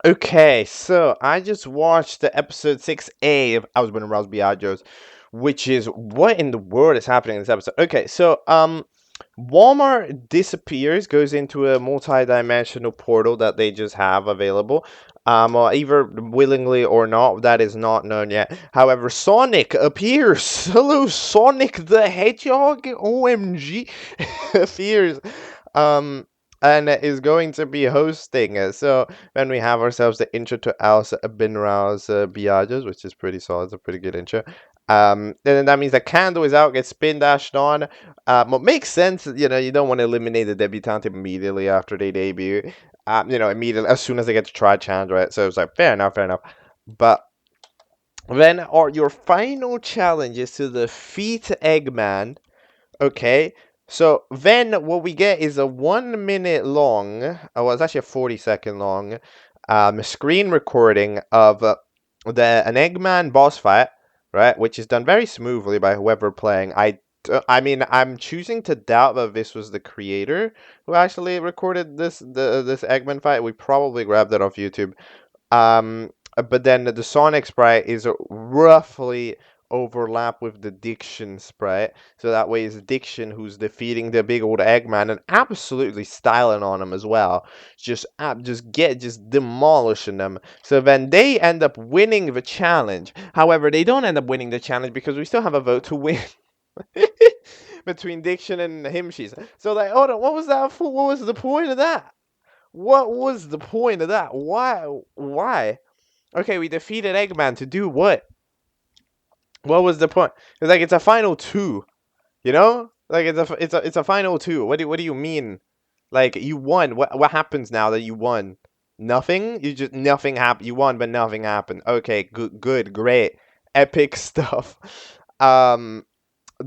Okay, so I just watched the episode 6A of AOSBNRAOSBIAJOS, which is what in the world is happening in this episode. Okay, so Walmart disappears, goes into a multi-dimensional portal that they just have available. Or either willingly or not, that is not known yet. However, Sonic appears. Hello, Sonic the Hedgehog. OMG, appears. Um, and is going to be hosting. So then we have ourselves the intro to AOSBNRAOSBIAJOS, which is pretty solid. It's a pretty good intro. And then that means the candle is out, gets spin dashed on. What makes sense, you know, you don't want to eliminate the debutante immediately after they debut. You know, immediately as soon as they get to try challenge, right? So it's like fair enough, fair enough. But then your final challenge is to defeat Eggman. Okay, so then what we get is a 1 minute long, well, it's actually a 40-second long screen recording of an Eggman boss fight, right? Which is done very smoothly by whoever playing. I mean, I'm choosing to doubt that this was the creator who actually recorded this Eggman fight. We probably grabbed it off YouTube. But then the Sonic sprite is roughly overlap with the Diction sprite, so that way it's Diction who's defeating the big old Eggman and absolutely styling on him as well, just demolishing them. So then they end up winning the challenge. However, they don't end up winning the challenge because we still have a vote to win. Between Diction and Himshis. So like, hold on, what was that for? What was the point of that? What was the point of that? Why? Okay, we defeated Eggman to do what? What was the point? It's like it's a final two, you know? Like it's a final two. What do you mean? Like you won. What happens now that you won? Nothing? You just nothing happened. You won, but nothing happened. Okay, good, great. Epic stuff. Um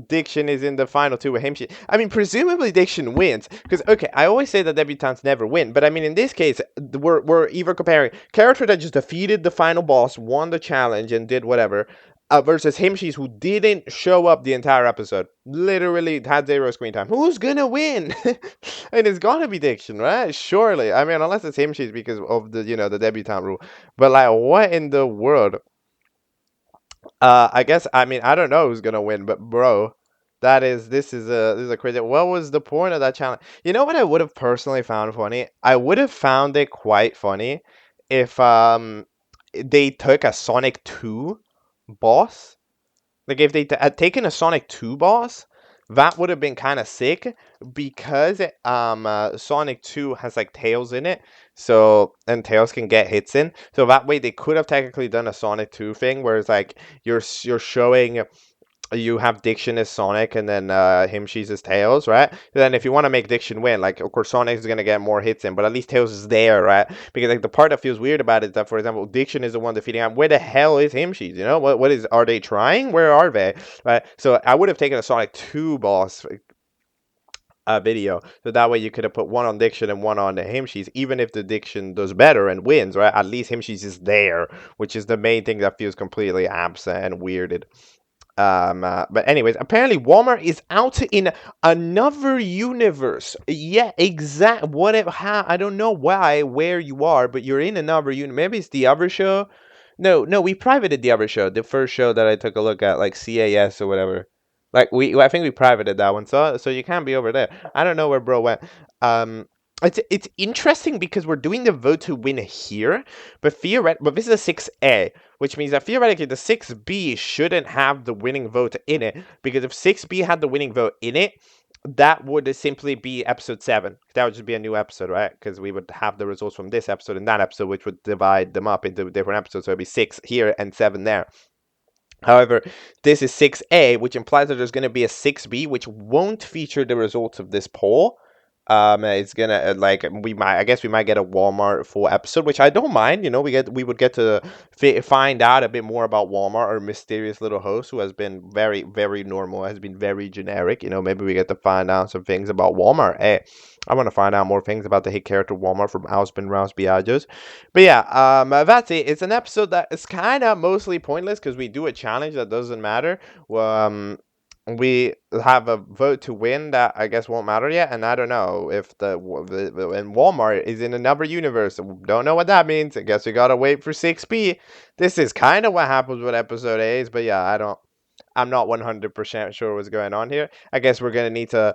Diction is in the final two with him. I mean, presumably Diction wins because okay, I always say that debutantes never win, but I mean in this case we're either comparing character that just defeated the final boss, won the challenge, and did whatever, versus Himshis who didn't show up the entire episode, literally had 0 screen time. Who's gonna win? And it's gotta be Diction, right? Surely. I mean, unless it's Himshis because of the the debutant rule. But like, what in the world? I guess I mean I don't know who's gonna win, but bro, this is a crazy. What was the point of that challenge? You know what I would have personally found funny? I would have found it quite funny if they took a Sonic 2 boss. Like if they had taken a Sonic 2 boss that would have been kind of sick because Sonic 2 has like tails in it. So, and tails can get hits in. So that way they could have technically done a Sonic 2 thing where it's like you're showing you have Diction as Sonic and then him she's as Tails, right? Then if you want to make Diction win, like of course Sonic is gonna get more hits in, but at least Tails is there, right? Because like the part that feels weird about it is that, for example, Diction is the one defeating him. Where the hell is him she's? You know what is? Are they trying? Where are they? Right. So I would have taken a Sonic 2 boss video, so that way you could have put one on Diction and one on the Himshees, even if the Diction does better and wins, right? At least Himshees is there, which is the main thing that feels completely absent and weirded. But anyways, apparently Walmart is out in another universe. Yeah, exact. Whatever. How? I don't know why, where you are, but you're in another universe. Maybe it's the other show. No, no, we privated the other show. The first show that I took a look at, like CAS or whatever. Like I think we privated that one. So you can't be over there. I don't know where bro went. Um, it's interesting because we're doing the vote to win here, but but this is a 6A, which means that theoretically the 6B shouldn't have the winning vote in it, because if 6B had the winning vote in it, that would simply be episode 7. That would just be a new episode, right? Because we would have the results from this episode and that episode, which would divide them up into different episodes. So it'd be 6 here and 7 there. However, this is 6A, which implies that there's going to be a 6B, which won't feature the results of this poll. It's gonna like I guess we might get a Walmart full episode, which I don't mind. You know, we would get to find out a bit more about Walmart, our mysterious little host who has been very, very normal, has been very generic. You know, maybe we get to find out some things about Walmart. Hey, I want to find out more things about the hit character Walmart from AOSBNRAOSBIAJOS. But yeah, that's it. It's an episode that is kind of mostly pointless because we do a challenge that doesn't matter. We have a vote to win that I guess won't matter yet, and I don't know if and Walmart is in another universe. Don't know what that means. I guess we gotta wait for 6B. This is kind of what happens with episode A's, but yeah, I'm not 100% sure what's going on here. I guess we're gonna need to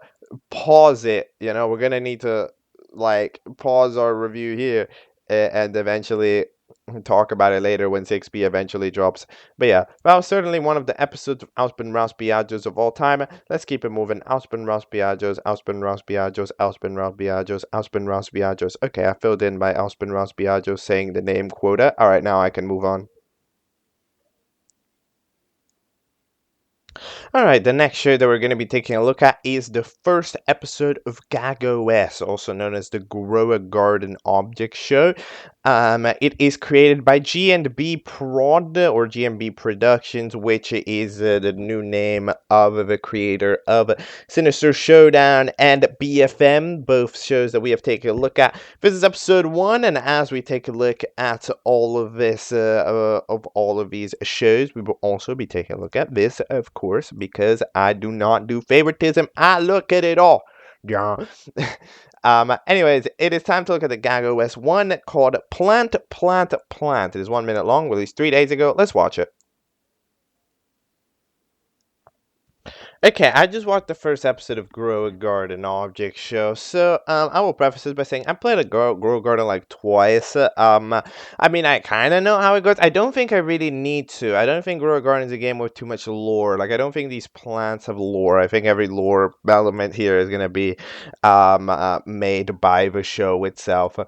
pause it. You know, we're gonna need to like pause our review here and eventually talk about it later when 6B eventually drops. But yeah, that was certainly one of the episodes of AOSBNRAOSBIAJOS of all time. Let's keep it moving. AOSBNRAOSBIAJOS, AOSBNRAOSBIAJOS, AOSBNRAOSBIAJOS, AOSBNRAOSBIAJOS. Okay, I filled in by AOSBNRAOSBIAJOS saying the name quota. Alright, now I can move on. Alright, the next show that we're going to be taking a look at is the first episode of GAGOS, also known as the Grow a Garden Object Show. It is created by G&B Prod, or GMB Productions, which is the new name of the creator of Sinister Showdown and BFM, both shows that we have taken a look at. This is episode 1, and as we take a look at all of this, of all of these shows, we will also be taking a look at this, of course, because I do not do favoritism. I look at it all. Yeah. Anyways, it is time to look at the GAGOS one called Plant, Plant, Plant. It is 1 minute long, released 3 days ago. Let's watch it. Okay, I just watched the first episode of Grow a Garden Object Show. So, I will preface this by saying I played a Grow Garden like twice. I mean, I kind of know how it goes. I don't think I really need to. I don't think Grow a Garden is a game with too much lore. Like, I don't think these plants have lore. I think every lore element here is gonna be made by the show itself.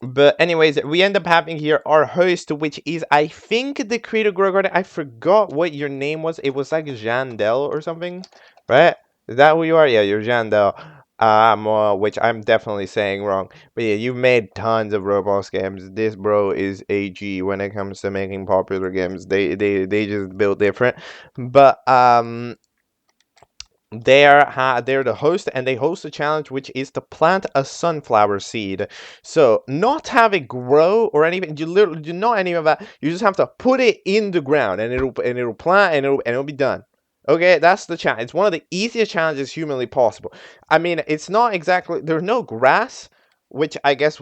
But anyways, we end up having here our host, which is, I think, the creator of Grow Garden. I forgot what your name was. It was like Jandel or something, right? Is that who you are? Yeah, you're Jandel. Which I'm definitely saying wrong. But yeah, you've made tons of Roblox games. This bro is AG when it comes to making popular games. They just build different. But they're the host, and they host a challenge which is to plant a sunflower seed. So not have it grow or anything. You literally do not any of that. You just have to put it in the ground, and it'll plant, and it'll be done. Okay, that's the challenge. It's one of the easiest challenges humanly possible. I mean, it's not exactly, there's no grass, which I guess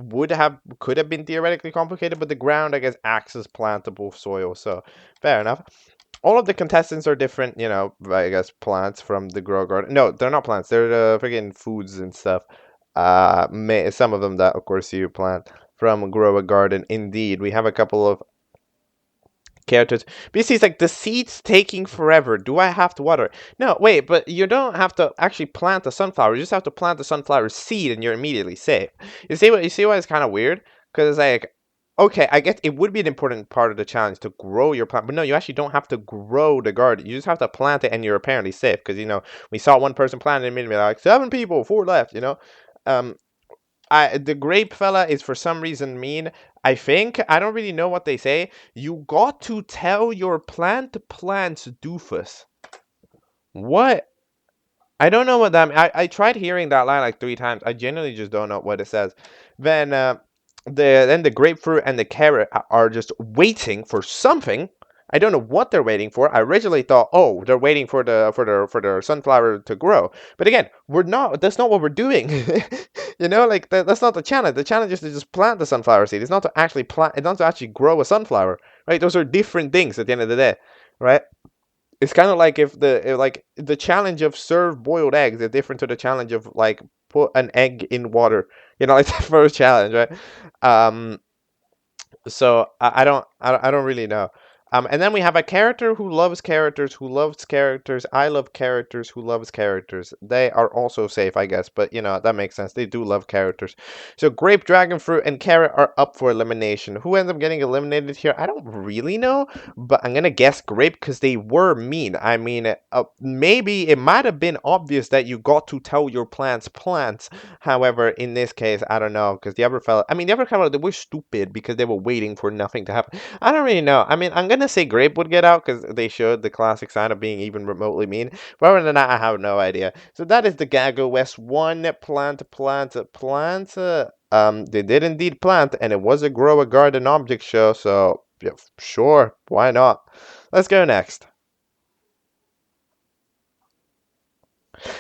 could have been theoretically complicated, but the ground I guess acts as plantable soil. So fair enough. All of the contestants are different, you know, I guess plants from the Grow Garden. No, they're not plants. They're the freaking foods and stuff. Some of them that, of course, you plant from Grow a Garden. Indeed, we have a couple of characters. BC is like, the seed's taking forever. Do I have to water? No, wait, but you don't have to actually plant the sunflower. You just have to plant the sunflower seed and you're immediately safe. You see why it's kind of weird? Because it's like, okay, I guess it would be an important part of the challenge to grow your plant, but no, you actually don't have to grow the garden. You just have to plant it and you're apparently safe. Because, we saw one person plant it and immediately like, 7 people, 4 left. Um, the grape fella is for some reason mean. I think I don't really know what they say. You got to tell your plants doofus. What? I don't know what that means. I tried hearing that line like 3 times. I genuinely just don't know what it says. Then the grapefruit and the carrot are just waiting for something. I don't know what they're waiting for. I originally thought, oh, they're waiting for the sunflower to grow. But again, we're not. That's not what we're doing. Like that's not the challenge. The challenge is to just plant the sunflower seed. It's not to actually plant. It's not to actually grow a sunflower. Right? Those are different things at the end of the day. Right? It's kind of like if the challenge of serve boiled eggs is different to the challenge of like put an egg in water. Like the first challenge, right? So I don't really know. And then we have a character who loves characters, who loves characters. I love characters, who loves characters. They are also safe, I guess, but that makes sense. They do love characters. So grape, dragon fruit, and carrot are up for elimination. Who ends up getting eliminated here? I don't really know, but I'm gonna guess grape because they were mean. I mean, maybe it might have been obvious that you got to tell your plants. However, in this case, I don't know because the other fella, they were stupid because they were waiting for nothing to happen. I don't really know. I mean, I'm gonna say grape would get out because they showed the classic sign of being even remotely mean. But other than that, I have no idea. So that is the GAGOS one plant. They did indeed plant, and it was a grow a garden object show. So yeah, sure, why not? Let's go next.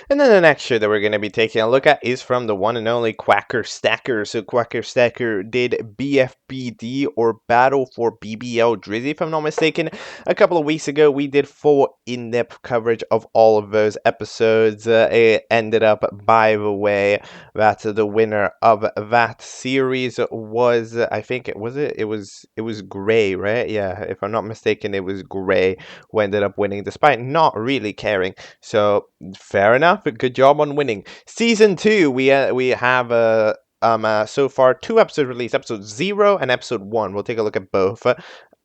And then the next show that we're going to be taking a look at is from the one and only QuackerStacker. So QuackerStacker did BFDI or Battle for BBL Drizzy, if I'm not mistaken. A couple of weeks ago, we did full in-depth coverage of all of those episodes. It ended up, by the way, that the winner of that series was, I think, it was Gray, right? Yeah, if I'm not mistaken, it was Gray who ended up winning, despite not really caring. So fair enough. Good job on winning. Season 2, we have so far 2 episodes released, episode 0 and episode 1. We'll take a look at both.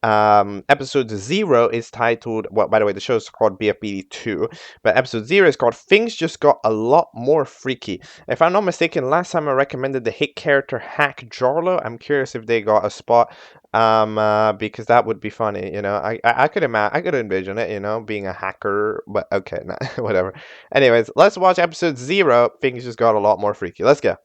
Episode 0 is titled, well, by the way, the show is called BFDI 2, but episode 0 is called Things Just Got a Lot More Freaky. If I'm not mistaken, last time I recommended the hit character Hack Jarlo. I'm curious if they got a spot, because that would be funny, I could envision it, being a hacker, but okay, nah, whatever. Anyways, let's watch episode 0. Things Just Got a Lot More Freaky. Let's go.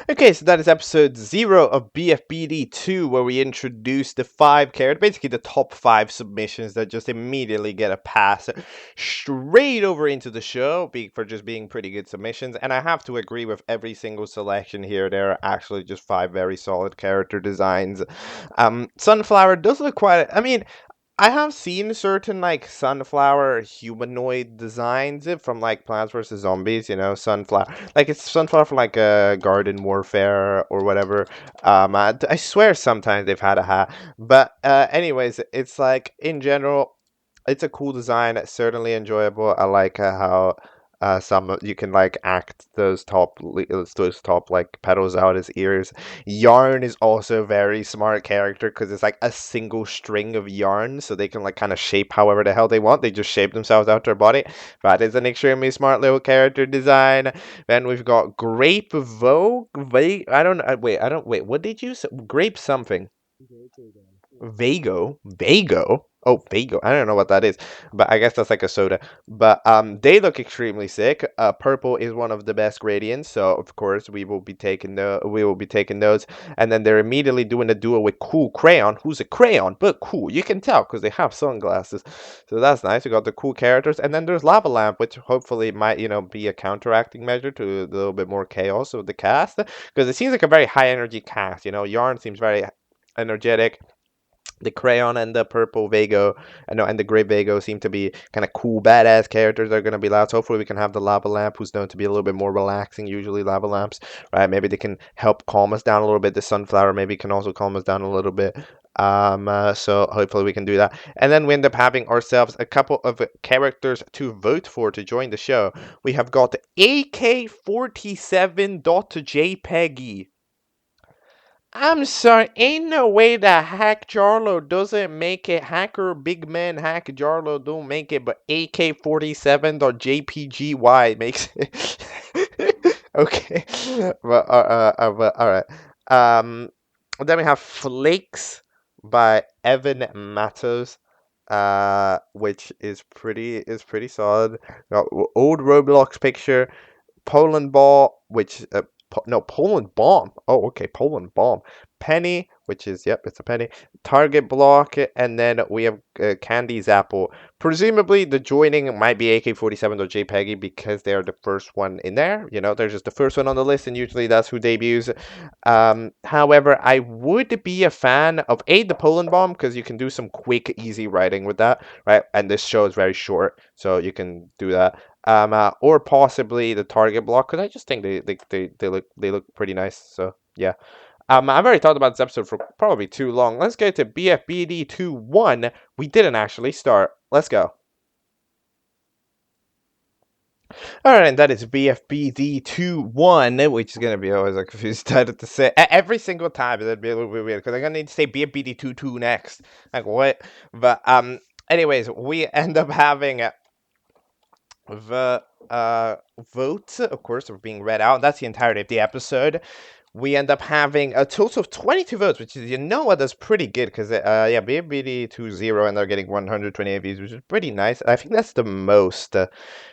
Okay, so that is episode 0 of BFDI 2, where we introduce the 5 characters, basically the top 5 submissions that just immediately get a pass straight over into the show for just being pretty good submissions. And I have to agree with every single selection here. There are actually just 5 very solid character designs. Sunflower does look quite, I mean, I have seen certain like sunflower humanoid designs from like Plants vs Zombies, sunflower, like it's sunflower from like Garden Warfare or whatever. I swear sometimes they've had a hat, but anyways, it's like in general, it's a cool design. It's certainly enjoyable. I like how some you can like act those top like petals out as ears. Yarn is also a very smart character because it's like a single string of yarn, so they can like kind of shape however the hell they want. They just shape themselves out their body. That is an extremely smart little character design. Then we've got Grape Vogue. I don't wait. What did you say? Grape something. Vago. Oh, Vago. I don't know what that is, but I guess that's like a soda. But they look extremely sick. Purple is one of the best gradients, so of course we will be taking those. And then they're immediately doing a duo with Cool Crayon, who's a crayon but cool. You can tell because they have sunglasses, so that's nice. We got the cool characters, and then there's Lava Lamp, which hopefully might be a counteracting measure to a little bit more chaos of the cast, because it seems like a very high energy cast. Yarn seems very energetic. the crayon and the purple Vago, and the gray Vago seem to be kind of cool, badass characters that are going to be loud. So hopefully we can have the lava lamp, who's known to be a little bit more relaxing, usually lava lamps, right? Maybe they can help calm us down a little bit. The sunflower maybe can also calm us down a little bit. So hopefully we can do that. And then we end up having ourselves a couple of characters to vote for to join the show. We have got AK-47.jpg. I'm sorry, ain't no way that Hack Jarlo doesn't make it. Hacker Big Man Hack Jarlo don't make it, but AK-47.jpgy makes it. Okay, but all right. Then we have Flakes by Evan Matos, which is pretty solid. Got old Roblox picture. Poland Ball, which no, Poland Bomb. Oh, okay, Poland Bomb. Penny, which is, yep, it's a penny. Target Block, and then we have Candy's Apple. Presumably, the joining might be AK-47 or JPEGgy because they're the first one in there. You know, they're just the first one on the list, and usually that's who debuts. However, I would be a fan of the Poland Bomb because you can do some quick, easy writing with that, right? And this show is very short, so you can do that. Or possibly the target block, because I just think they look pretty nice. So yeah. I've already talked about this episode for probably too long. Let's get to BFBD 2.1. We didn't actually start. Let's go. Alright, and that is BFBD 2.1, which is going to be always a confused title to say. Every single time, it'd be a little bit weird, because I'm going to need to say BFBD 2.2 next. Like, what? But, anyways, we end up having the votes, of course, are being read out. That's the entirety of the episode. We end up having a total of 22 votes, which is, you know what, that's pretty good, because, yeah, BFBD 2.0, and they're getting 128 views, which is pretty nice. I think that's the most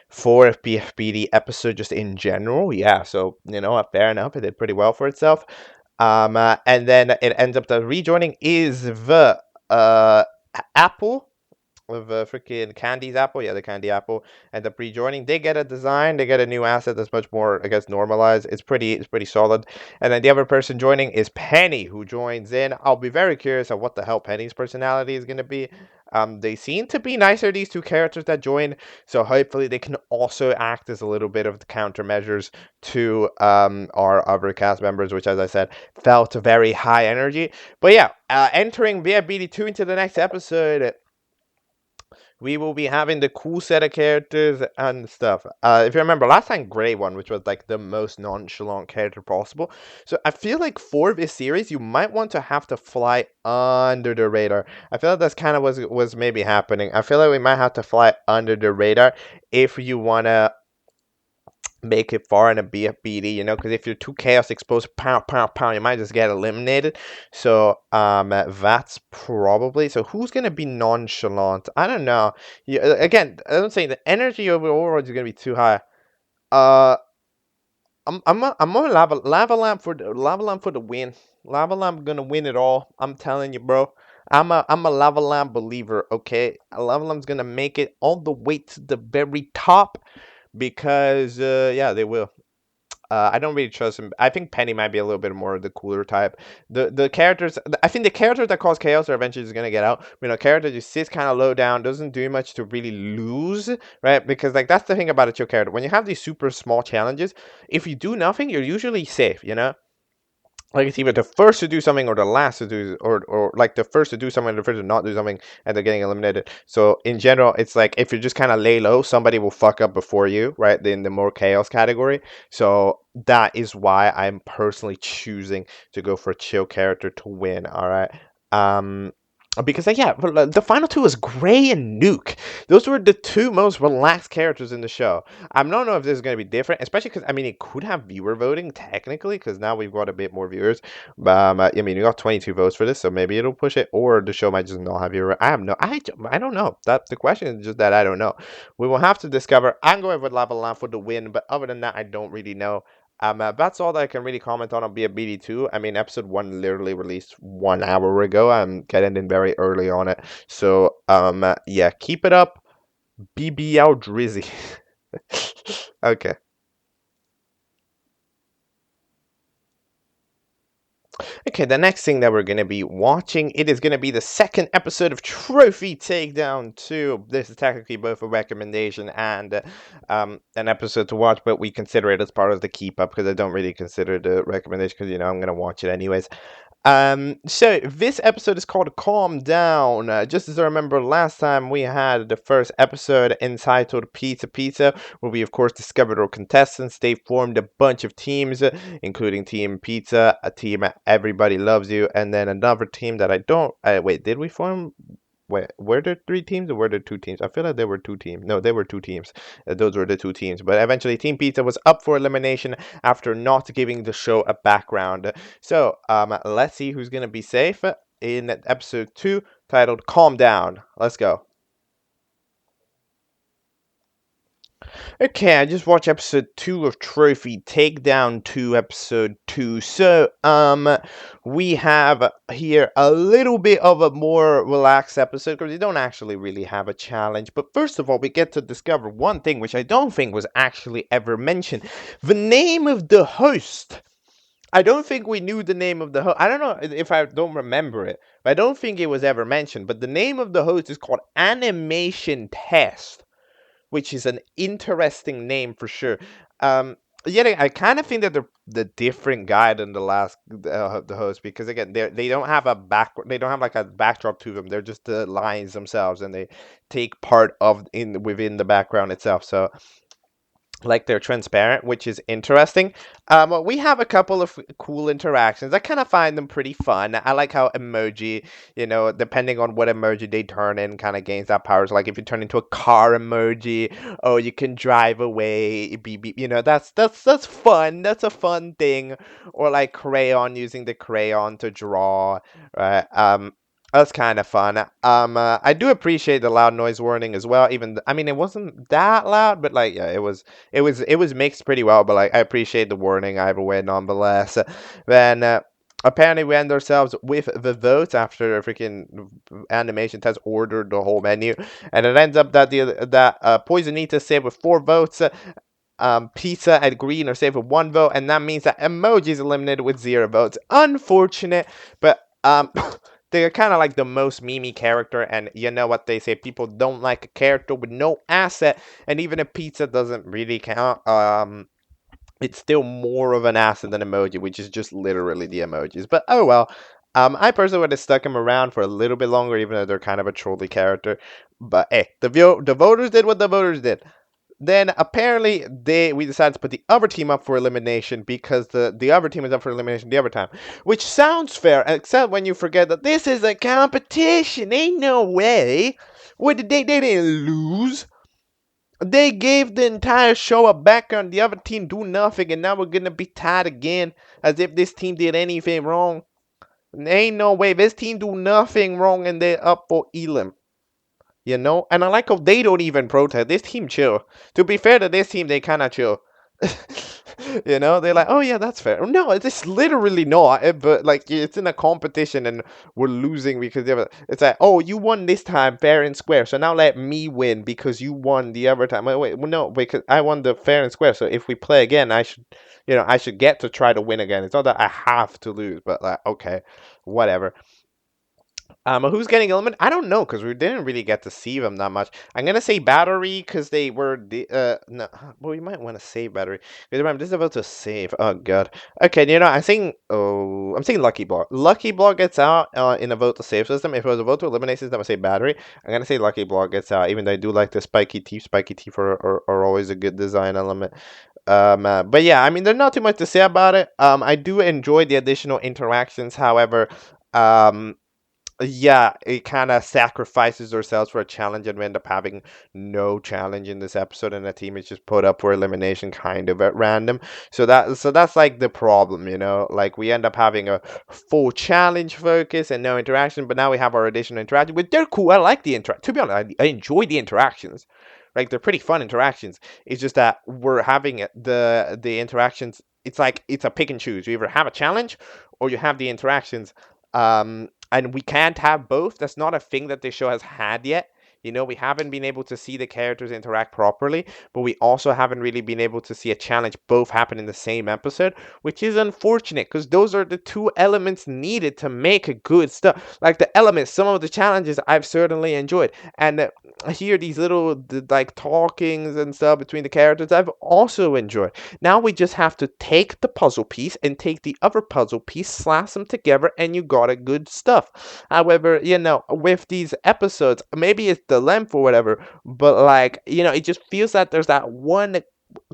for BFBD episode just in general. Yeah, so, you know, fair enough. It did pretty well for itself. And then it ends up, the rejoining is the Apple with freaking Candy's Apple. Yeah, the Candy Apple end up rejoining. They get a design, they get a new asset that's much more, I guess, normalized. It's pretty solid. And then the other person joining is Penny, who joins in. I'll be very curious of what the hell Penny's personality is going to be. They seem to be nicer, these two characters that join, so hopefully they can also act as a little bit of the countermeasures to our other cast members, which, as I said, felt very high energy. But yeah, entering BFBD2 into the next episode, we will be having the cool set of characters and stuff. If you remember, last time Grey won, which was like the most nonchalant character possible. So I feel like for this series, you might want to have to fly under the radar. I feel like that's kind of was maybe happening. I feel like we might have to fly under the radar if you want to make it far in a BFBD, you know, because if you're too chaos exposed, pow, pow, pow, you might just get eliminated. So, that's probably, so who's going to be nonchalant? I don't know. Yeah, again, I don't say the energy overall is going to be too high. Uh, I'm on lava lamp for the win. Lava lamp gonna win it all. I'm telling you, bro. I'm a lava lamp believer. Okay, a lava lamp's gonna make it all the way to the very top because yeah, they will. I don't really trust him. I think Penny might be a little bit more the cooler type. The characters, I think the characters that cause chaos are eventually just gonna get out. You know, character just sits kind of low down, doesn't do much to really lose, right? Because like that's the thing about a chill character. When you have these super small challenges, if you do nothing, you're usually safe. You know, like it's either the first to do something or the last to do, or like the first to do something and the first to not do something, and they're getting eliminated. So in general, it's like if you just kind of lay low, somebody will fuck up before you, right? In the more chaos category. So that is why I'm personally choosing to go for a chill character to win. All right. Because yeah, the final two is Gray and Nuke. Those were the two most relaxed characters in the show. I don't know if this is going to be different, especially because I mean it could have viewer voting technically, because now we've got a bit more viewers. I mean we got 22 votes for this, so maybe it'll push it, or the show might just not have viewer. I don't know. That the question is just that I don't know. We will have to discover. I'm going with Lava Lamp for the win, but other than that, I don't really know. That's all that I can really comment on BFBD2. I mean, episode 1 literally released 1 hour ago. I'm getting in very early on it. So, yeah, keep it up. BBL Drizzy. Okay. Okay, the next thing that we're going to be watching, it is going to be the second episode of Trophy Takedown 2. This is technically both a recommendation and an episode to watch, but we consider it as part of the keep up because I don't really consider the recommendation because, I'm going to watch it anyways. So this episode is called Calm Down. Just as I remember last time we had the first episode entitled Pizza Pizza, where we of course discovered our contestants. They formed a bunch of teams, including Team Pizza, a team Everybody Loves You, and then another team that I don't. Wait, did we form? Wait, were there 3 teams or were there 2 teams? I feel like there were 2 teams. No, there were 2 teams. Those were the 2 teams. But eventually, Team Pizza was up for elimination after not giving the show a background. So, let's see who's gonna be safe in episode 2, titled "Calm Down." Let's go. Okay, I just watched episode 2 of Trophy Takedown 2, episode 2. So, we have here a little bit of a more relaxed episode because we don't actually really have a challenge. But first of all, we get to discover one thing which I don't think was actually ever mentioned: the name of the host. I don't think we knew the name of the host. I don't know if I don't remember it, but I don't think it was ever mentioned. But the name of the host is called Animation Test, which is an interesting name for sure. Yet I kind of think that they're the different guy than the host because again they don't have a they don't have like a backdrop to them. They're just the lines themselves, and they take part of within the background itself. So like they're transparent, which is interesting. We have a couple of cool interactions. I kind of find them pretty fun. I like how emoji, depending on what emoji they turn in, kind of gains that power. So like if you turn into a car emoji, oh, you can drive away, beep beep. That's fun. That's a fun thing. Or like crayon, using the crayon to draw, right? That's kind of fun. I do appreciate the loud noise warning as well. I mean, it wasn't that loud, but like, yeah, it was mixed pretty well. But like, I appreciate the warning either way, nonetheless. Then apparently we end ourselves with the votes after a freaking animation test ordered the whole menu, and it ends up that Poisonita saved with 4 votes. Pizza and Green are saved with 1 vote, and that means that Emoji is eliminated with 0 votes. Unfortunate, but they're kind of like the most memey character, and you know what they say: people don't like a character with no asset, and even if Pizza doesn't really count, it's still more of an asset than Emoji, which is just literally the emojis. But oh well. I personally would have stuck him around for a little bit longer, even though they're kind of a trolly character. But hey, the voters did what the voters did. Then apparently we decided to put the other team up for elimination because the other team is up for elimination the other time, which sounds fair, except when you forget that this is a competition. Ain't no way. What did they didn't lose? They gave the entire show a background. The other team do nothing, and now we're gonna be tied again, as if this team did anything wrong. Ain't no way. This team do nothing wrong, and they're up for elim. And I like how they don't even protest. This team chill. To be fair to this team, they kind of chill. They're like, oh yeah, that's fair. No, it's literally not. But like, it's in a competition and we're losing because it's like, oh, you won this time fair and square, so now let me win because you won the other time. Wait, no, because I won the fair and square. So if we play again, I should get to try to win again. It's not that I have to lose, but like, okay, whatever. Who's getting eliminated? I don't know because we didn't really get to see them that much. I'm gonna say Battery because they were no. Well, we might want to save Battery because remember this is about to save. Oh god. Okay, I'm saying Lucky Block. Lucky Block gets out in a vote to save system. If it was a vote to eliminate system, I say Battery. I'm gonna say Lucky Block gets out, even though I do like the spiky teeth. Spiky teeth are always a good design element. But yeah, I mean, there's not too much to say about it. I do enjoy the additional interactions. However, yeah, it kind of sacrifices ourselves for a challenge, and we end up having no challenge in this episode, and the team is just put up for elimination kind of at random. So that's like the problem, like we end up having a full challenge focus and no interaction, but now we have our additional interaction, which they're cool. I like the interaction. To be honest, I enjoy the interactions. Like they're pretty fun interactions. It's just that we're having the interactions. It's like it's a pick and choose. You either have a challenge or you have the interactions. And we can't have both. That's not a thing that the show has had yet. We haven't been able to see the characters interact properly, but we also haven't really been able to see a challenge both happen in the same episode, which is unfortunate because those are the two elements needed to make a good stuff. Like the elements, some of the challenges I've certainly enjoyed, and here these little like talkings and stuff between the characters I've also enjoyed. Now we just have to take the puzzle piece and take the other puzzle piece, slash them together, and you got a good stuff. However, with these episodes, maybe it's the length or whatever, but like, it just feels that there's that one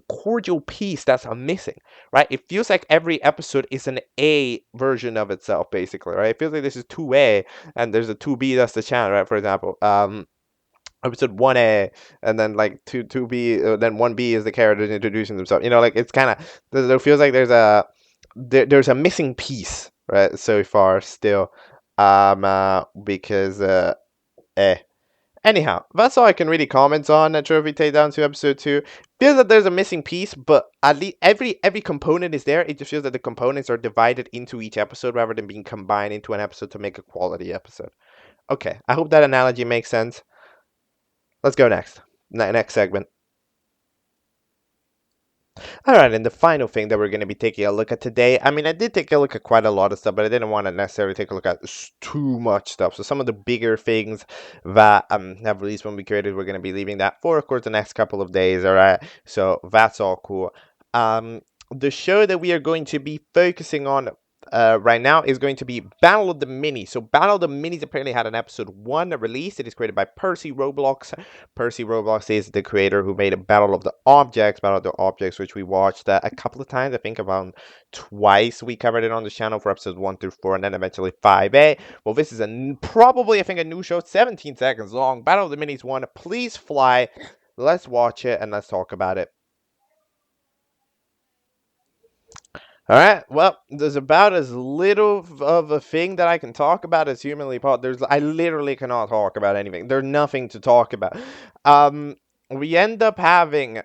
cordial piece that's missing, right? It feels like every episode is an A version of itself, basically, right? It feels like this is 2A and there's a 2B that's the channel, right? For example, episode 1A and then like 2B, then 1B is the characters introducing themselves. Like it's kind of, there feels like there's a missing piece, right? So far still, because eh. Anyhow, that's all I can really comment on Trophy Takedown to episode 2. Feels that there's a missing piece, but at least every component is there. It just feels that the components are divided into each episode rather than being combined into an episode to make a quality episode. Okay, I hope that analogy makes sense. Let's go next. Next segment. Alright, and the final thing that we're going to be taking a look at today, I mean, I did take a look at quite a lot of stuff, but I didn't want to necessarily take a look at too much stuff. So some of the bigger things that have released when we created, we're going to be leaving that for, of course, the next couple of days, alright? So that's all cool. The show that we are going to be focusing on right now is going to be Battle of the Minis. So Battle of the Minis apparently had an episode 1 released. It is created by Percy Roblox. Percy Roblox is the creator who made a Battle of the Objects, which we watched a couple of times. I think about twice we covered it on the channel for episodes 1 through 4 and then eventually 5A. Well, this is probably, I think, a new show, 17 seconds long. Battle of the Minis 1. Please fly. Let's watch it and let's talk about it. All right. Well, there's about as little of a thing that I can talk about as humanly possible. I literally cannot talk about anything. There's nothing to talk about. We end up having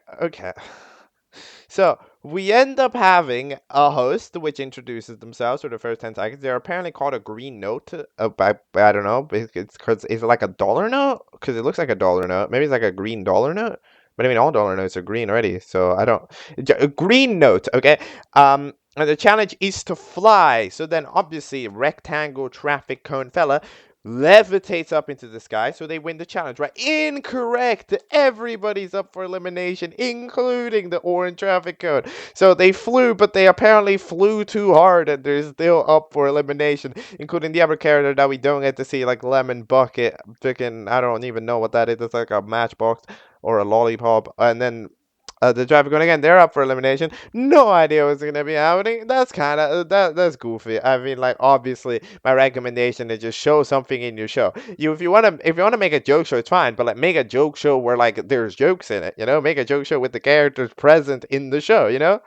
So we end up having a host which introduces themselves for the first 10 seconds. They're apparently called a green note. I don't know. It's because is it like a dollar note? Because it looks like a dollar note. Maybe it's like a green dollar note. But I mean, all dollar notes are green already, so I don't. A green note, okay. And the challenge is to fly. So then, obviously, rectangle traffic cone fella levitates up into the sky, so they win the challenge, right? Incorrect. Everybody's up for elimination, including the orange traffic cone. So they flew, but they apparently flew too hard, and they're still up for elimination, including the other character that we don't get to see, like Lemon Bucket. Freaking, I don't even know what that is. It's like a matchbox or a lollipop, and then the traffic cone again, they're up for elimination. No idea what's gonna be happening. That's kind of that's goofy. I mean, like, obviously, my recommendation is just show something in your show. If you wanna make a joke show, it's fine, but like make a joke show where like there's jokes in it. Make a joke show with the characters present in the show.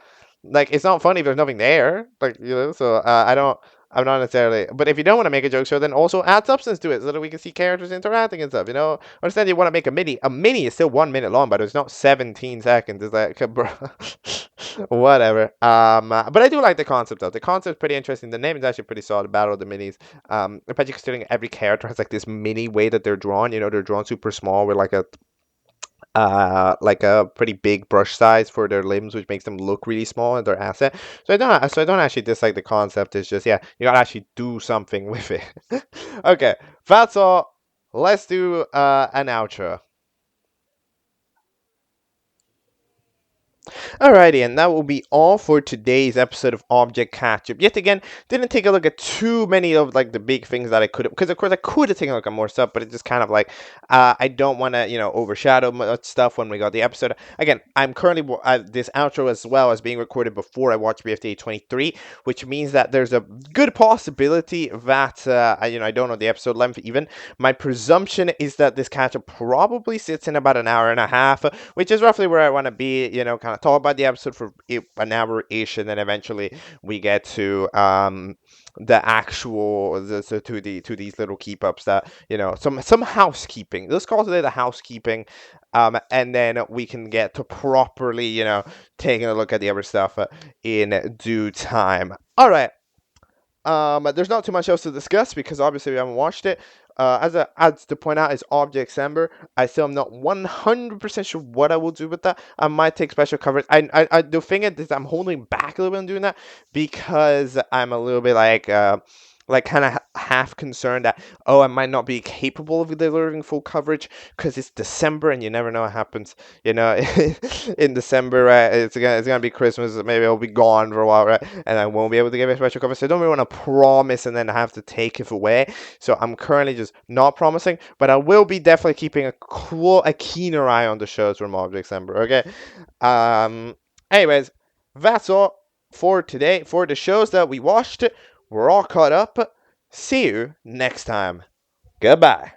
Like it's not funny if there's nothing there. Like so I don't. I'm not necessarily, but if you don't want to make a joke show, then also add substance to it so that we can see characters interacting and stuff. Understand you want to make a mini. A mini is still 1 minute long, but it's not 17 seconds. It's like, bro, whatever. But I do like the concept of the concept's pretty interesting. The name is actually pretty solid. Battle of the Minis. Especially considering every character has like this mini way that they're drawn. They're drawn super small with like a pretty big brush size for their limbs, which makes them look really small in their asset. So I don't actually dislike the concept. It's just, yeah, you gotta actually do something with it. Okay, that's all. Let's do an outro. Alrighty, and that will be all for today's episode of Object Catchup. Yet again, didn't take a look at too many of like the big things that I could have, because of course I could have taken a look at more stuff, but it's just kind of like I don't want to overshadow much stuff when we got the episode. Again, I'm currently this outro as well as being recorded before I watch BFDI 23, which means that there's a good possibility that I don't know the episode length even. My presumption is that this catch-up probably sits in about an hour and a half, which is roughly where I want to be. Kind of talk about the episode for an hour-ish, and then eventually we get to the actual to these little keep ups that some housekeeping. Let's call today the housekeeping, and then we can get to properly taking a look at the other stuff in due time. All right. There's not too much else to discuss because obviously we haven't watched it. as to point out, is Object December. I still am not 100% sure what I will do with that. I might take special coverage. The thing is I'm holding back a little bit on doing that because I'm a little bit like kind of half concerned that, oh, I might not be capable of delivering full coverage because it's December and you never know what happens. You know, in December, right? It's gonna be Christmas. Maybe I'll be gone for a while, right? And I won't be able to give a special coverage. So I don't really want to promise and then have to take it away. So I'm currently just not promising, but I will be definitely keeping a keener eye on the shows from Object December. Okay. Anyways, that's all for today. For the shows that we watched, we're all caught up. See you next time. Goodbye.